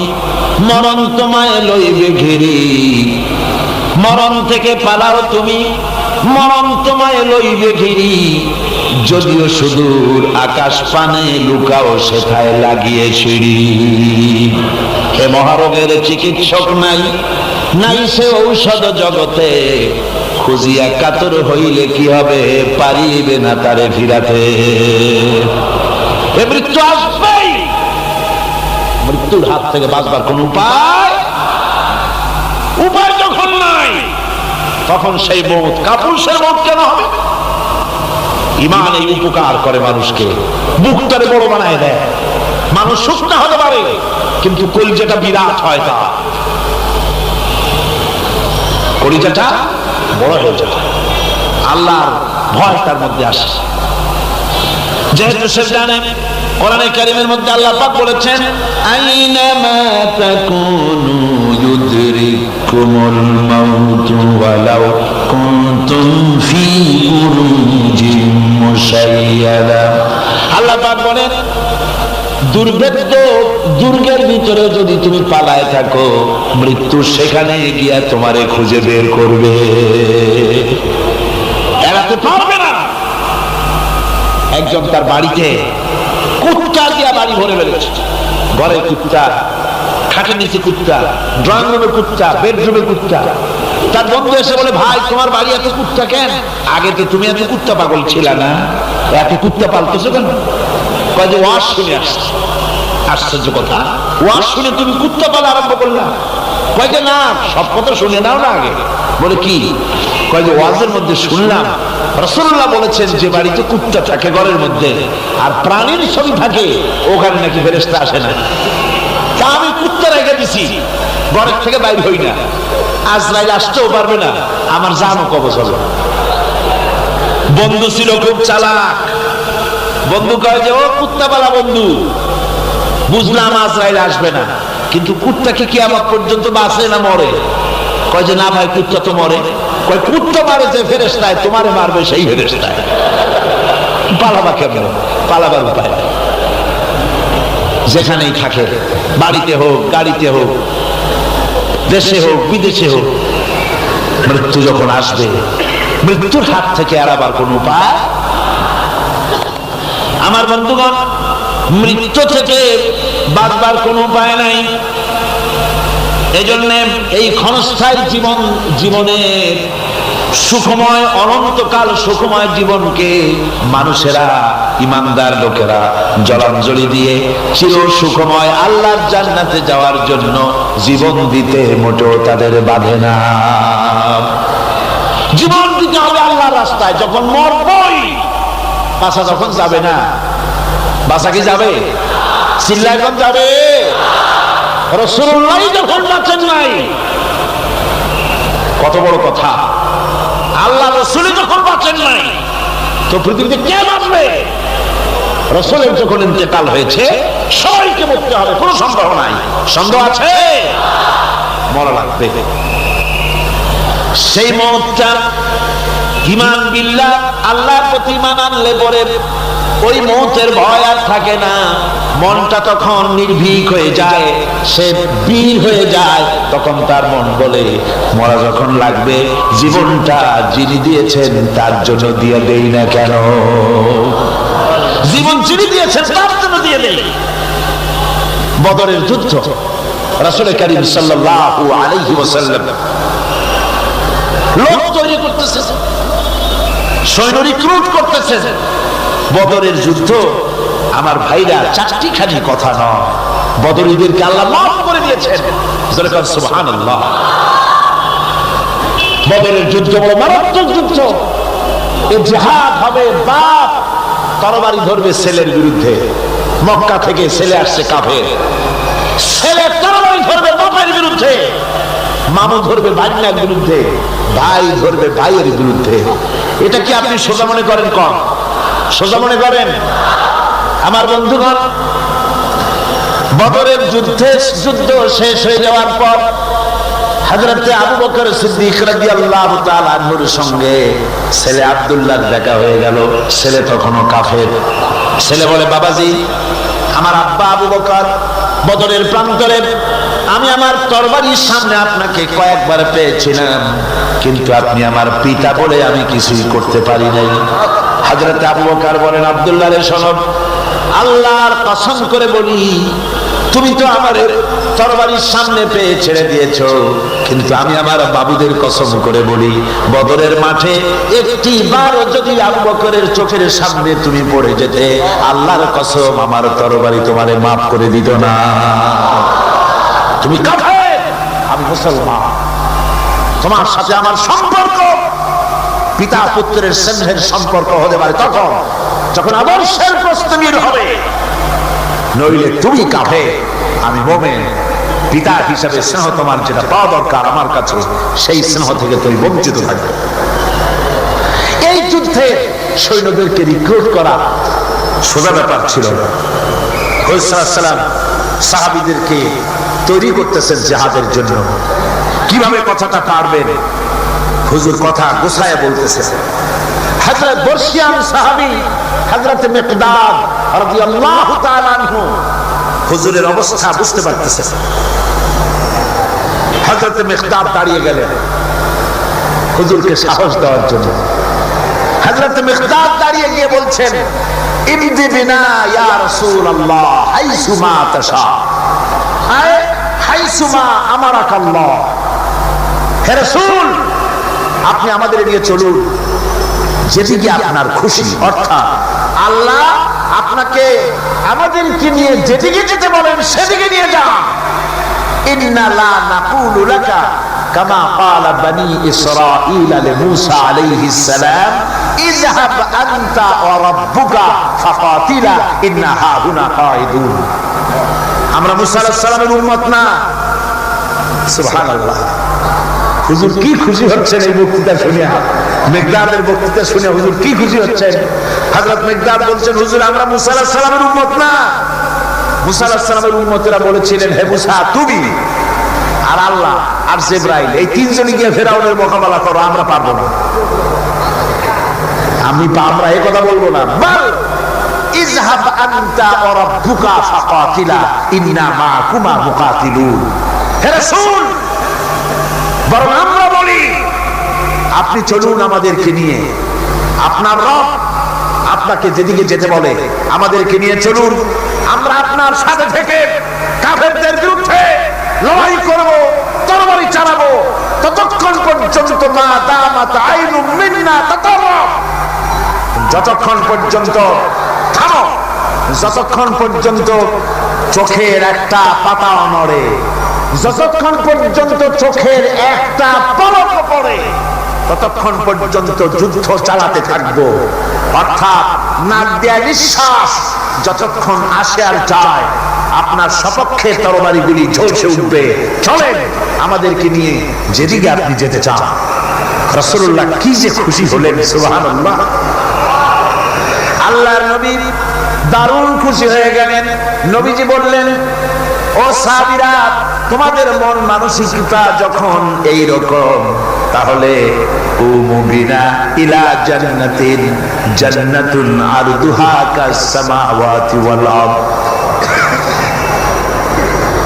মরণ তোমায় লইবে ঘিরি। মরণ থেকে পালাও তুমি, মরণ তোমায় লইবে ঘিরি। যদিও সুদূর আকাশ পানে লুকাও সেথায় লাগিয়ে সিঁড়ি। হে মহারোগের চিকিৎসক নাই, নাই সে ঔষধ জগতে। খুঁজিয়া কাতর হইলে কি হবে, পারিবে না তারে ফিরাতে। এ মৃত্যু আসবেই, মৃত্যুর হাত থেকে বাঁচবার কোন উপায় যখন নাই, তখন সেই মওত কাপুরুষের মওত কেন হবে? ঈমান এই উপকার করে মানুষকে, বুকটারে বড় বানায় দেয়। মানুষ শুকনা হতে পারে কিন্তু কলিজাটা বিরাট হয়, তা কলিজাটা বড় হয়ে যায়। আল্লাহর ভয় তার মধ্যে আসে। যেহেতু সে জানে, কোরআনে কারীমের মধ্যে আল্লাহ পাক বলেছেন, আইনামা তাকুনু ইউদরিকুমুল মাউতু ওয়ালাউ কুনতুম ফি বুরুজিম মুশাইয়াদা। আল্লাহ পাক বলেন, দুর্ভেদ্য দুর্গের ভিতরে যদি তুমি পালায় থাকো, মৃত্যু সেখানে গিয়া তোমারে খুঁজে বের করবে, এড়াতে পারবে না। একজন তার বাড়িতে কুত্তা দিয়া বাড়ি ভরে ফেলেছে। ঘরে কুত্তা, খাটের নিচে কুত্তা, ড্রয়িং রুমে কুত্তা, বেডরুমে কুত্তা। তার বন্ধু এসে বলে, ভাই তোমার বাড়ি এত কুত্তা কেন? আগে তো তুমি এত কুত্তা পাগল ছিল না, এত কুত্তা পালতেছো কেন? কয় যে ওয়াজ শুনে আসছে। আশ্চর্য কথা, ওয়াজ শুনে তুমি কুত্তা পালা আরম্ভ করলা? কয় যে না, সব কথা শুনে নাও না আগে। বলে কি? কয় যে ওয়াজের মধ্যে শুনলাম রাসূলুল্লাহ বলেছেন যে বাড়িতে কুত্তা থাকে ঘরের মধ্যে আর প্রাণীর ছবি থাকে ওখানে নাকি ফেরেশতা আসে না। তা আমি কুত্তা রেখে দিছি, ঘরের থেকে বাইর হই না, আজরাইল আসতেও পারবে না, আমার জানও কবজ হবে। বন্ধু ছিল খুব চালাক। বন্ধু কয় যে ও কুত্তাওয়ালা বন্ধু, বুঝলাম আজরাইল আসবে না, কিন্তু কুত্তাকে কিয়ামত পর্যন্ত বাঁচে না মরে? কয় যে না ভাই, কুত্তা তো মরে। কয় কুত্তা মারে যে ফেরেশতায়, তোমারে মারবে সেই ফেরেশতায়। পালাবা কেমন? পালাবার উপায় নাই। যেখানেই থাকে, বাড়িতে হোক, গাড়িতে হোক, দেশে হোক, বিদেশে হোক, মৃত্যু যখন আসবে, মৃত্যুর হাত থেকে এড়াবার কোন উপায়? আমার বন্ধুগণ, মৃত্যু থেকে বাঁচবার কোন উপায় নাই। এজন্য এই ক্ষণস্থায়ী জীবনের সুখময়, অনন্তকাল সুখময় জীবনকে মানুষেরা, ইমানদার লোকেরা জলাঞ্জলি দিয়ে চির সুখময় আল্লাহর জান্নাতে যাওয়ার জন্য জীবন দিতে মোটেও তাদের বাধে না। জীবন দিতে হবে আল্লাহর রাস্তায়। যখন মরবই, বাসা যখন যাবে না, বাসা কি যাবে? চিল্লায় যখন যাবে। রাসূলুল্লাহ যখন বাঁচেন নাই, কত বড় কথা! আল্লাহ রাসূল যখন বাঁচেন নাই, তো পৃথিবীতে কে বাঁচবে? রাসূলের যখন ইন্তেকাল হয়েছে, সবাইকে মরতে হবে, কোনো সন্দেহ নাই। সন্দেহ আছে? মরা লাগবে। সেই মওতটা ঈমান বিল্লাহ, আল্লাহর প্রতি ঈমান আনলে পরে ওই মওতের ভয় আর থাকে না। মনটা তখন নির্ভীক হয়ে যায়, সে বীর হয়ে যায়। তখন তার মন বলে, মরা যখন লাগবে, জীবনটা যিনি দিয়েছেন তার জন্য দিয়ে দেই না কেন? জীবন যিনি দিয়েছেন তার জন্য দিয়ে দেই। বদরের যুদ্ধ, রাসূল কারীম সাল্লাল্লাহু আলাইহি ওয়াসাল্লাম লোক তৈরি করতেছে, সৈন্য রিক্রুট করতেছে। বদরের যুদ্ধ, আমার ভাইরা, চারটি খানি কথা নয়। বদরীদেরকে আল্লাহ মাফ করে দিয়েছেন। সুবহানাল্লাহ। বদরের যুদ্ধ বড় মারাত্মক যুদ্ধ। এই জিহাদ হবে, বাপ তরবারি ধরবে ছেলের বিরুদ্ধে। মক্কা থেকে ছেলে আসছে কাফের, ছেলে তরবারি ধরবে বাপের বিরুদ্ধে, মামু ধরবে ভাইয়ের বিরুদ্ধে, ভাই ধরবে ভাইয়ের বিরুদ্ধে। এটা কি আপনি সোজা মনে করেন? কম সোজা মনে করেন? আমার বন্ধুগণ, বদরের যুদ্ধ শেষ হয়ে যাওয়ার পর হযরত আবু বকর সিদ্দিক রাদিয়াল্লাহু তাআলা আনহুর সঙ্গে ছেলে আব্দুল্লাহর দেখা হয়ে গেল। ছেলে তখনও কাফের। ছেলে বলে, বাবাজি, আমার আব্বা আবু বকর বদরের প্রান্তরে, আমি আমার তরবারির সামনে আপনাকে কয়েকবার পেয়েছিলাম, কিন্তু আপনি আমার পিতা বলে আমি কিছুই করতে পারি নাই। হযরত আবু বকর বলেন, আব্দুল্লাহ রে শোনো, আল্লাহর কসম করে বলি, তুমি তো আমার তরবারির সামনে পেয়ে ছেড়ে দিয়েছো, কিন্তু আমি আমার বাবুদের কসম করে বলি, বদরের মাঠে একটি বারও যদি আবু বকরের চোখের সামনে তুমি পড়ে যেতে, আল্লাহর কসম আমার তরবারি তোমারে মাফ করে দিত না। তুমি কাফের, আমি মুসলমান। তোমার সাথে আমার সম্পর্ক পিতা পুত্রের স্নেহের সম্পর্ক হতে পারে তখন যখন আদর্শের প্রশ্ন মিল হবে, নইলে তুমি কাফের, আমি মুমিন। পিতা হিসাবে স্নেহ তোমার যেটা পাওয়া দরকার আমার কাছে, সেই স্নেহ থেকে তুমি বঞ্চিত থাকবে। এই যুদ্ধে সৈন্যদেরকে রিক্রুট করা সোজা ব্যাপার ছিল না। রাসূল সাল্লাল্লাহু আলাইহি ওয়াসাল্লাম সাহাবীদেরকে তৈরি করতেছেন জিহাদের জন্য। কিভাবে কথাটা পারবেন, হুজুর কথা গোছায় বলতেছে। হযরত বর্ষিয়ান সাহাবী হযরত মিকদাদ রাদিয়াল্লাহু তাআলা আনহু হুজুরের অবস্থা বুঝতে পারতেছে। হযরত মিকদাদ দাঁড়িয়ে গেলেন হুজুরকে সাহস দেওয়ার জন্য। হযরত মিকদাদ দাঁড়িয়ে গিয়ে বলছেন, ইমদি বিনা ইয়া রাসূলুল্লাহ হাইসুমা তাশা, আয় হাইসুমা আমারাকাল্লাহ। হে রাসূল, আপনি আমাদের নিয়ে চলুন যেদিকে আপনার খুশি, অর্থাৎ আল্লাহ আপনাকে আমাদেরকে নিয়ে যেদিকে যেতে বলেন সেদিকে নিয়ে যান। ইন্না লা নাকুলু লাকা কামা ক্বালা বনী ইসরাঈল লিমূসা আলাইহিস সালাম ইযহাব আনতা ওয়া রাব্বুকা ফাকাতিলা ইন্না হাহুনা কাঈদুন। আমরা মুসা আলাইহিস সালামের উম্মত না? সুবহানাল্লাহ। হুজুর কি খুশি হচ্ছেন এই বক্তৃতা শুনে, মিকদাদের বক্তৃতা শুনে হুজুর কি খুশি হচ্ছেন। হযরত মিকদাদ বলছেন, হুজুর আমরা মুসা আলাইহিস সালামের উম্মত না। মুসা আলাইহিস সালামের উম্মতেরা বলেছিলেন, হে মুসা তুমি আর আল্লাহ আর জিবরাইল এই তিনজনই গিয়ে ফেরাউনের মোকাবেলা করো, আমরা পারবো না। আমরা এই কথা বলবো না। বল ইযহাব আনতা ওয়া রাব্বুকা ফাকাতিলা ইন্না মাআকুমা মুকাতিলুন। হে রাসূল, বরং আমরা বলি আপনি চলুন আমাদেরকে নিয়ে, আপনার রব আপনাকে যেদিকে যেতে বলে আমাদেরকে নিয়ে চলুন, আমরা আপনার সাথে থেকে কাফেরদের বিরুদ্ধে লড়াই করব, তরবারি চালাবো ততক্ষণ পর্যন্ত মা দামাত আইনু মিন্না তাতাররাফ, যতক্ষণ পর্যন্ত থামো, যতক্ষণ পর্যন্ত চোখের একটা পাতাও নড়ে, যতক্ষণ পর্যন্ত চোখের একটা পলক পড়ে ততক্ষণ পর্যন্ত যুদ্ধ চালাতে থাকবো। অর্থাৎ নাক দেয়া নিঃশ্বাস যতক্ষণ আসে আর যায় আপনার সপক্ষে তরবারিগুলি ঝলসে উঠবে। চলেন আমাদেরকে নিয়ে যেদিকে আপনি যেতে চান। রাসূলুল্লাহ কি যে খুশি হলেন, সুবহানাল্লাহ। আল্লাহর নবী দারুণ খুশি হয়ে গেলেন। নবীজি বললেন, ও সাহাবীরা, তোমাদের মন মানসিকতা যখন এই রকম, তাহলে কুমু বিনা ইলা জান্নাতিন জান্নাতুন আরদুহা কাস সামাওয়াতি ওয়াল আরদ।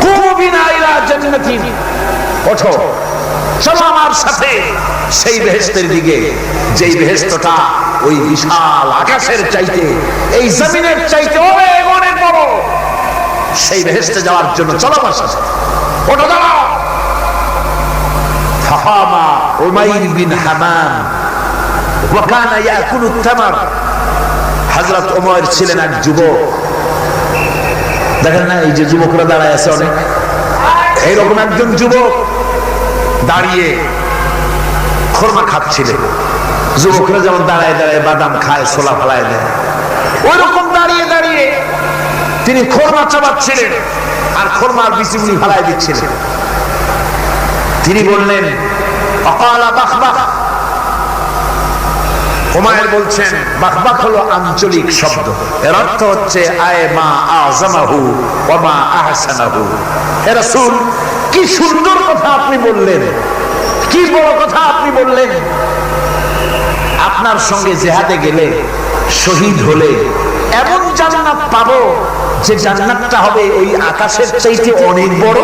কুমু বিনা ইলা জান্নাতিন, ওঠো চলো আমার সাথে সেই বেহেশতের দিকে, যেই বেহেশতটা ওই বিশাল আকাশের চাইতে, এই জমিনের চাইতে অনেক অনেক বড়। সেই বেহেশতে যাওয়ার জন্য চলো আমার সাথে, ওঠো দাঁড়াও। ফাহামা উমাইর বিন হামাম ওয়া কানা ইয়াকুলু তামার। হযরত ওমর ছিলেন এক যুবক। দেখেন না এই যে যুবকরা দাঁড়ায় আছে অনেক, এইরকম একজন যুবক দাঁড়িয়ে খোরমা খাচ্ছিলেন। যুবকরা যেমন দাঁড়ায় দাঁড়ায় বাদাম খায়, ছোলা ফেলায় দেয়, ওই রকম দাঁড়িয়ে দাঁড়িয়ে তিনি খোরমা চাবাচ্ছিলেন আর খোরমার বিচিগুলি ফেলায় দিচ্ছিলেন। তিনি বললেন, অকালা বাখবাখ। উমাইর বলছেন, বাখবাখ হলো আঞ্চলিক শব্দ, এর অর্থ হচ্ছে আয় মা আযমাহু ওয়া মা আহসানাহু। হে রাসূল, কি সুন্দর কথা আপনি বললেন, কি বড় কথা আপনি বললেন। আপনার সঙ্গে জিহাদে গেলে, শহীদ হলে এমন জান্নাত পাবো যে জান্নাতটা হবে ওই আকাশের চাইতে অনেক বড়।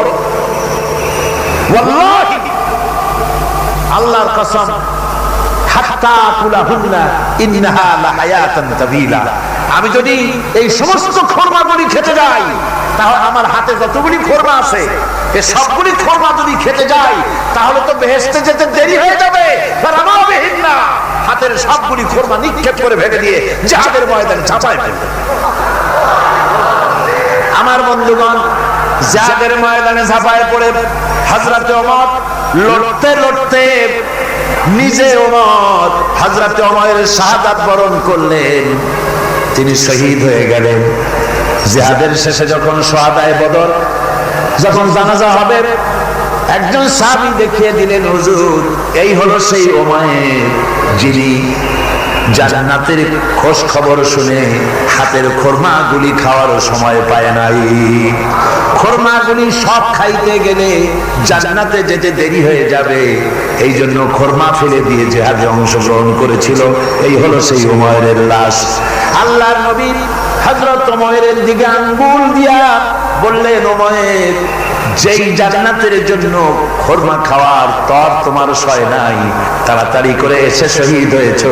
ওয়াল্লাহি, আল্লাহর কসম, হাত্তা কুলাহুন্না ইন্নাহা লাহায়াতান তাবিলা। আমি যদি এই সমস্ত খোরমাগুলি খেতে যাই, তাহলে আমার হাতে যতগুলি খোরমা আছে এই সবগুলি খোরমা যদি খেতে যাই, তাহলে তো বেহেশতে যেতে দেরি হয়ে যাবে। হাতের সবগুলি খোরমা নিক্ষেপ করে ভেঙে দিয়ে জিহাদের ময়দানে ঝাঁপায় ফেলবে। আমার বন্ধুগণ, জিহাদের ময়দানে ঝাঁপায় পড়ে হযরত ওমর লড়তে লড়তে নিজে ওমর হযরত ওমরের শাহাদাত বরণ করলেন। তিনি শহীদ হয়ে গেলেন। জিহাদের শেষে যখন শুহাদায়ে বদর যখন জানাজা হবে, একজন সাহাবী দেখিয়ে দিলেন, হুজুর এই হলো সেই ওমর যিনি জান্নাতের খোঁজ খবর শুনে হাতের খোরমাগুলি খাওয়ার সময় পায় নাই। খোরমাগুলি সব খাইতে গেলে জান্নাতে যেতে দেরি হয়ে যাবে, এই জন্য খোরমা ফেলে দিয়ে জিহাদে অংশগ্রহণ করেছিল। এই হলো সেই ওমরের লাশ। আল্লাহর নবী হযরত ওমরের দিকে আঙ্গুল দিয়া বললেন, ওমর, যেই জান্নাতের জন্য খোরমা খাওয়ার তর তোমার সয় নাই, তাড়াতাড়ি করে এসে শহীদ হয়েছো।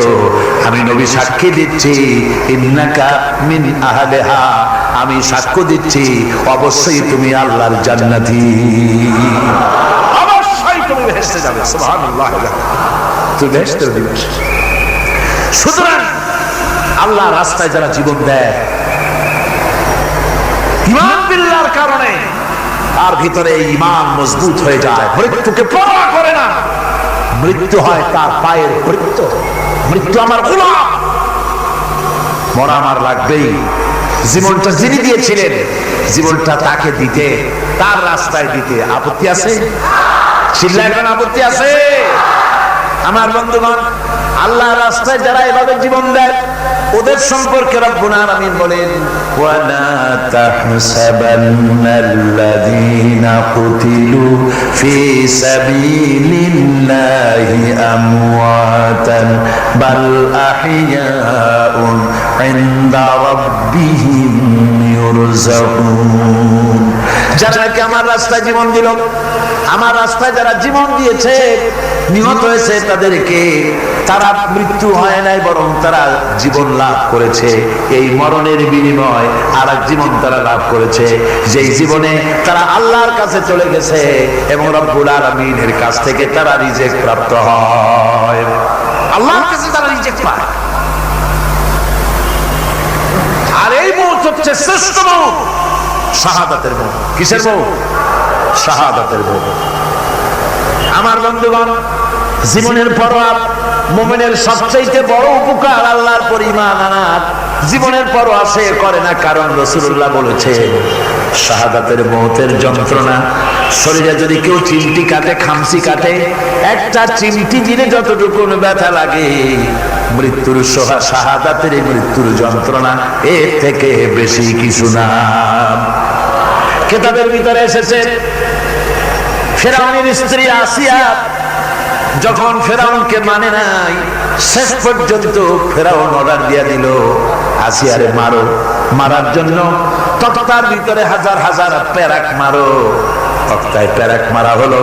আমি নবী সাক্ষী দিচ্ছি, ইন্নাকা মিন আহলিহা, আমি সাক্ষ্য দিচ্ছি অবশ্যই তুমি আল্লাহর জান্নাতি, অবশ্যই তুমি বেহেশতে যাবে। সুবহানাল্লাহ, তুমি বেহেশতের অধিবাসী। সুতরাং আল্লাহর রাস্তায় যারা জীবন দেয় ঈমান বিল্লাহর কারণে, তার ভিতরে ঈমান মজবুত হয়ে যায়, মৃত্যুকে পরোয়া করে না। মৃত্যু হয় তার পায়ের মৃত্যু। মৃত্যু আমার গোলাম, মরা আমার লাগবেই। জীবনটা যিনি দিয়েছিলেন, জীবনটা তাকে দিতে, তার রাস্তায় দিতে আপত্তি আছে? চিল্লায় বলেন আপত্তি আছে? আমার বন্ধুগণ, আল্লাহর রাস্তায় যারা এভাবে জীবন দেয়, ওদের সম্পর্কে রব্বুল আলামিন বলেন, ওয়ালা তাহসাবান্নাল্লাযীনা কুতিলু ফী সাবিলিল্লাহি আমওয়াতান বাল আহইয়াউন ইনদা রাব্বিহিম ইউরযাকুন। যারা কি আমার রাস্তায় জীবন দিল, আমার রাস্তায় যারা জীবন দিয়েছে, নিহত হয়েছে, তাদেরকে তারা মৃত্যু হয় নাই, বরং তারা জীবন লাভ করেছে। এই মরণের বিনিময় আর এক জীবন তারা লাভ করেছে, যেই জীবনে তারা আল্লাহর কাছে চলে গেছে এবং রব্বুল আলামিনের কাছ থেকে তারা রিজিক প্রাপ্ত হয়। আল্লাহর কাছে তারা রিজিক পায়। আর এই মৌত হচ্ছে শ্রেষ্ঠ মৌত, শাহাদাতের মৌত। কিসের মৌত? শাহাদাতের মৌত। আমার বন্ধুগণ, জীবনের পরোয়া মুমিনের সবচেয়ে বড় উপকার আল্লাহর পর ঈমান আনা। জীবনের পরোয়া সে করে না, কারণ রাসূলুল্লাহ বলেছেন শাহাদাতের মৌতের যন্ত্রণা, শরীরে যদি কেউ চিমটি কাটে, খামসি কাটে, একটা চিমটি দিলে যতটুকু ব্যথা লাগে, মৃত্যুর শাহাদাতের এই মৃত্যুর যন্ত্রণা এর থেকে বেশি কিছু না। কিতাবের ভিতরে এসেছে ফেরাউনের স্ত্রী আসিয়া যখন ফেরাউনকে মানে নাই, শেষ পর্যন্ত ফেরাউন অর্ডার দিয়ে দিল আসিয়ারে মারো। মারার জন্য তক্তার ভিতরে হাজার হাজার প্যারাক মারো। তক্তায় প্যারাক মারা হলো,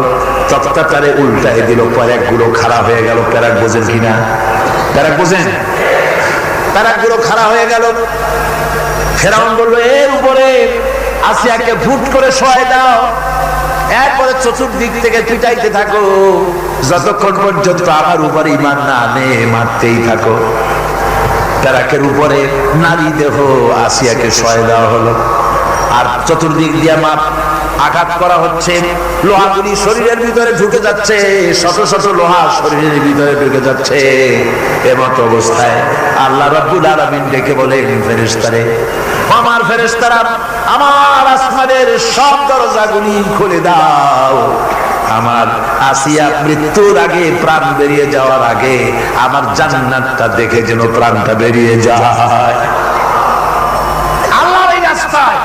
তক্তাটারে উল্টায় দিল, প্যারাক গুলো খাড়া হয়ে গেল। প্যারাক বোঝেন কিনা? প্যারাক বোঝেন? প্যারাক গুলো খাড়া হয়ে গেল। ফেরাউন বলল, এর উপরে আসিয়াকে ফুট করে শোয়াই দাও। এরপরে চতুর্দিক থেকে পিটাইতে থাকো, যতক্ষণ পর্যন্ত আমার উপর ঈমান না আনে মারতেই থাকো। প্যারাকের উপরে নারী দেহ আসিয়াকে শোয়াই দেওয়া হলো। আর চতুর্দিক দিয়ে আঘাত করা হচ্ছে, লোহাগুলি শরীরের ভিতরে ঢুকে যাচ্ছে, শত শত লোহা শরীরের ভিতরে ঢুকে যাচ্ছে। এমত অবস্থায় আল্লাহ রাব্বুল আলামিন ডেকে বলেন, ফেরেশতারে, আমার ফেরেশতারা, আমার আসমানের সব দরজাগুলি খুলে দাও। আমার আসিয়া মৃত্যুর আগে, প্রাণ বেরিয়ে যাওয়ার আগে আমার জান্নাতটা দেখে যেন প্রাণটা বেরিয়ে যায়। আল্লাহর এই রাস্তায়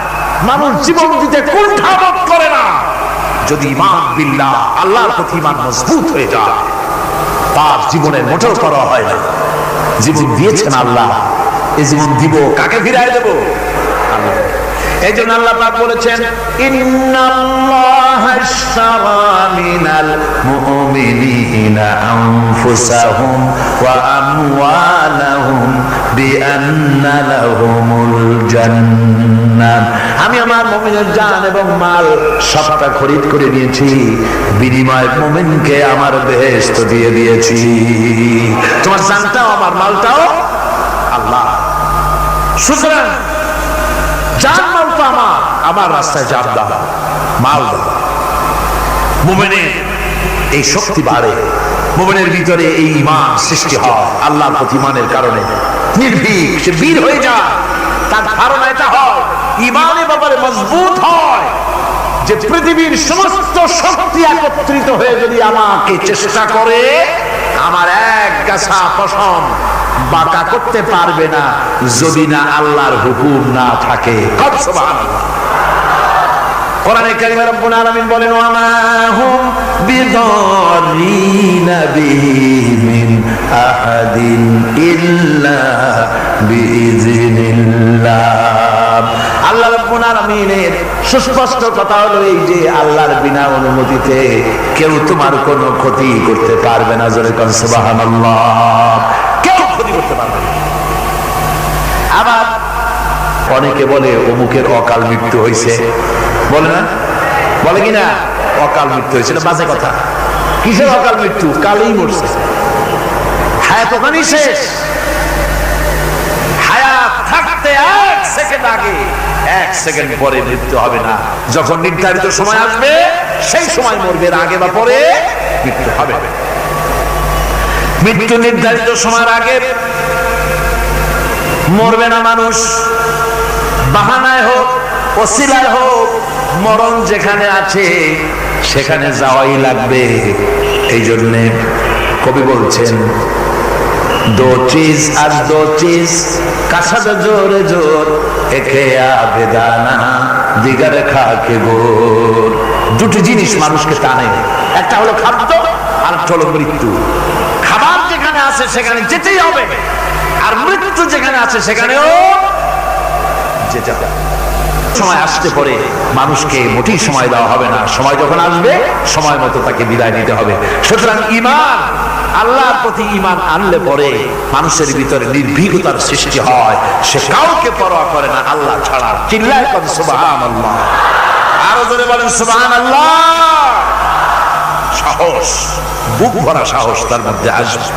মানুষ জীবন দিতে কুণ্ঠা বোধ করে না, যদি ঈমান বিল্লাহ, আল্লাহর প্রতি ঈমান মজবুত হয়ে যায়, তার জীবনের মোটেও পরোয়া হয় না। জীবন দিয়েছেন আল্লাহ, এই জীবন দিব, কাকে ফিরায় দেব? আল্লাহ। এই জন্য আল্লাহ পাক বলেছেন, ইন্নাল্লাহা আশতারা মিনাল মুমিনিনা আনফুসাহুম ওয়া আমওয়ালাহুম বিআন্না লাহুমুল জান্নাহ। আমি আমার মুমিনের জান এবং মাল সবটা খরিদ করে নিয়েছি, বিনিময়ে মুমিনকে আমার বেহেশত দিয়ে দিয়েছি। তোমার জানটাও আমার মালটাও আল্লাহ। সুতরাং জান মাল তো আমার রাস্তায় জান দাও, মাল দাও। মুমিনের এই শক্তি বাড়ে, মুমিনের ভিতরে এই ঈমান সৃষ্টি হয় আল্লাহর প্রতি ঈমানের কারণে। নির্ভীক সে বীর হয়ে যায়, তার ধারণা এটা হয়, ঈমানের ব্যাপারে মজবুত হয় যে পৃথিবীর সমস্ত শক্তি একত্রিত হয়ে যদি আমাকে চেষ্টা করে, আমার এক গাছা পশম বাঁকা করতে পারবে না, যদি না আল্লাহর হুকুম না থাকে। সুবহানাল্লাহ। কোরআনে কারিমে রব্বুল আলামিন বলেন, ওয়া মা হুম বিদারিনা বিহি মিন আহাদিন ইল্লা বিইজনিল্লাহ। আল্লাহ রাব্বুল আলামিনের সুস্পষ্ট কথা হলো এই যে আল্লাহর বিনা অনুমতিতে কেউ তোমার কোনো ক্ষতি করতে পারবে না। জোরে কোন সুবহানাল্লাহ। কেউ ক্ষতি করতে পারবে না। আবার অনেকে বলে অমুকের অকাল মৃত্যু হয়েছে, বলে না? বলে কিনা অকাল মৃত্যু হয়েছিল? বাজে কথা। কিসের অকাল মৃত্যু? কালই মরছে, হায়াত ওখানেই শেষ। হায়াত থাকতে এক সেকেন্ড আগে, এক সেকেন্ড পরে মৃত্যু হবে না। যখন নির্ধারিত সময় আসবে সেই সময় মরবে, আগে বা পরে মৃত্যু হবে। মৃত্যু নির্ধারিত সময়ের আগে মরবে না মানুষ, বাহানায় হোক ওসিলায় হোক, মরণ যেখানে আছে সেখানে যাওয়াই লাগবে। এই জন্যে কবি বলছেন, दो चीज आज दो चीज कसद जोर जोर एके आबेदाना दिगर खा के गोर। দুটি জিনিস মানুষকে টানে, একটা হলো খাদ্য আর একটা হলো মৃত্যু। খাবার যেখানে আছে সেখানে যেতেই হবে, আর মৃত্যু যেখানে আছে সেখানেও যেতে হবে। সময় আসতে পরে মানুষকে মোটেই সময় দেওয়া হবে না, সময় যখন আসবে সময় মতো তাকে বিদায় নিতে হবে। সুতরাং ঈমান, আল্লাহর প্রতি ঈমান আনলে পরে মানুষের ভিতরে নির্ভীকতার সৃষ্টি হয়, সে কাউকে পরোয়া করে না আল্লাহ ছাড়া। চিল্লায় বলেন সুবহানাল্লাহ, আরো জোরে বলেন সুবহানাল্লাহ। সাহস, বুক ভরা সাহস তার মধ্যে আসবে।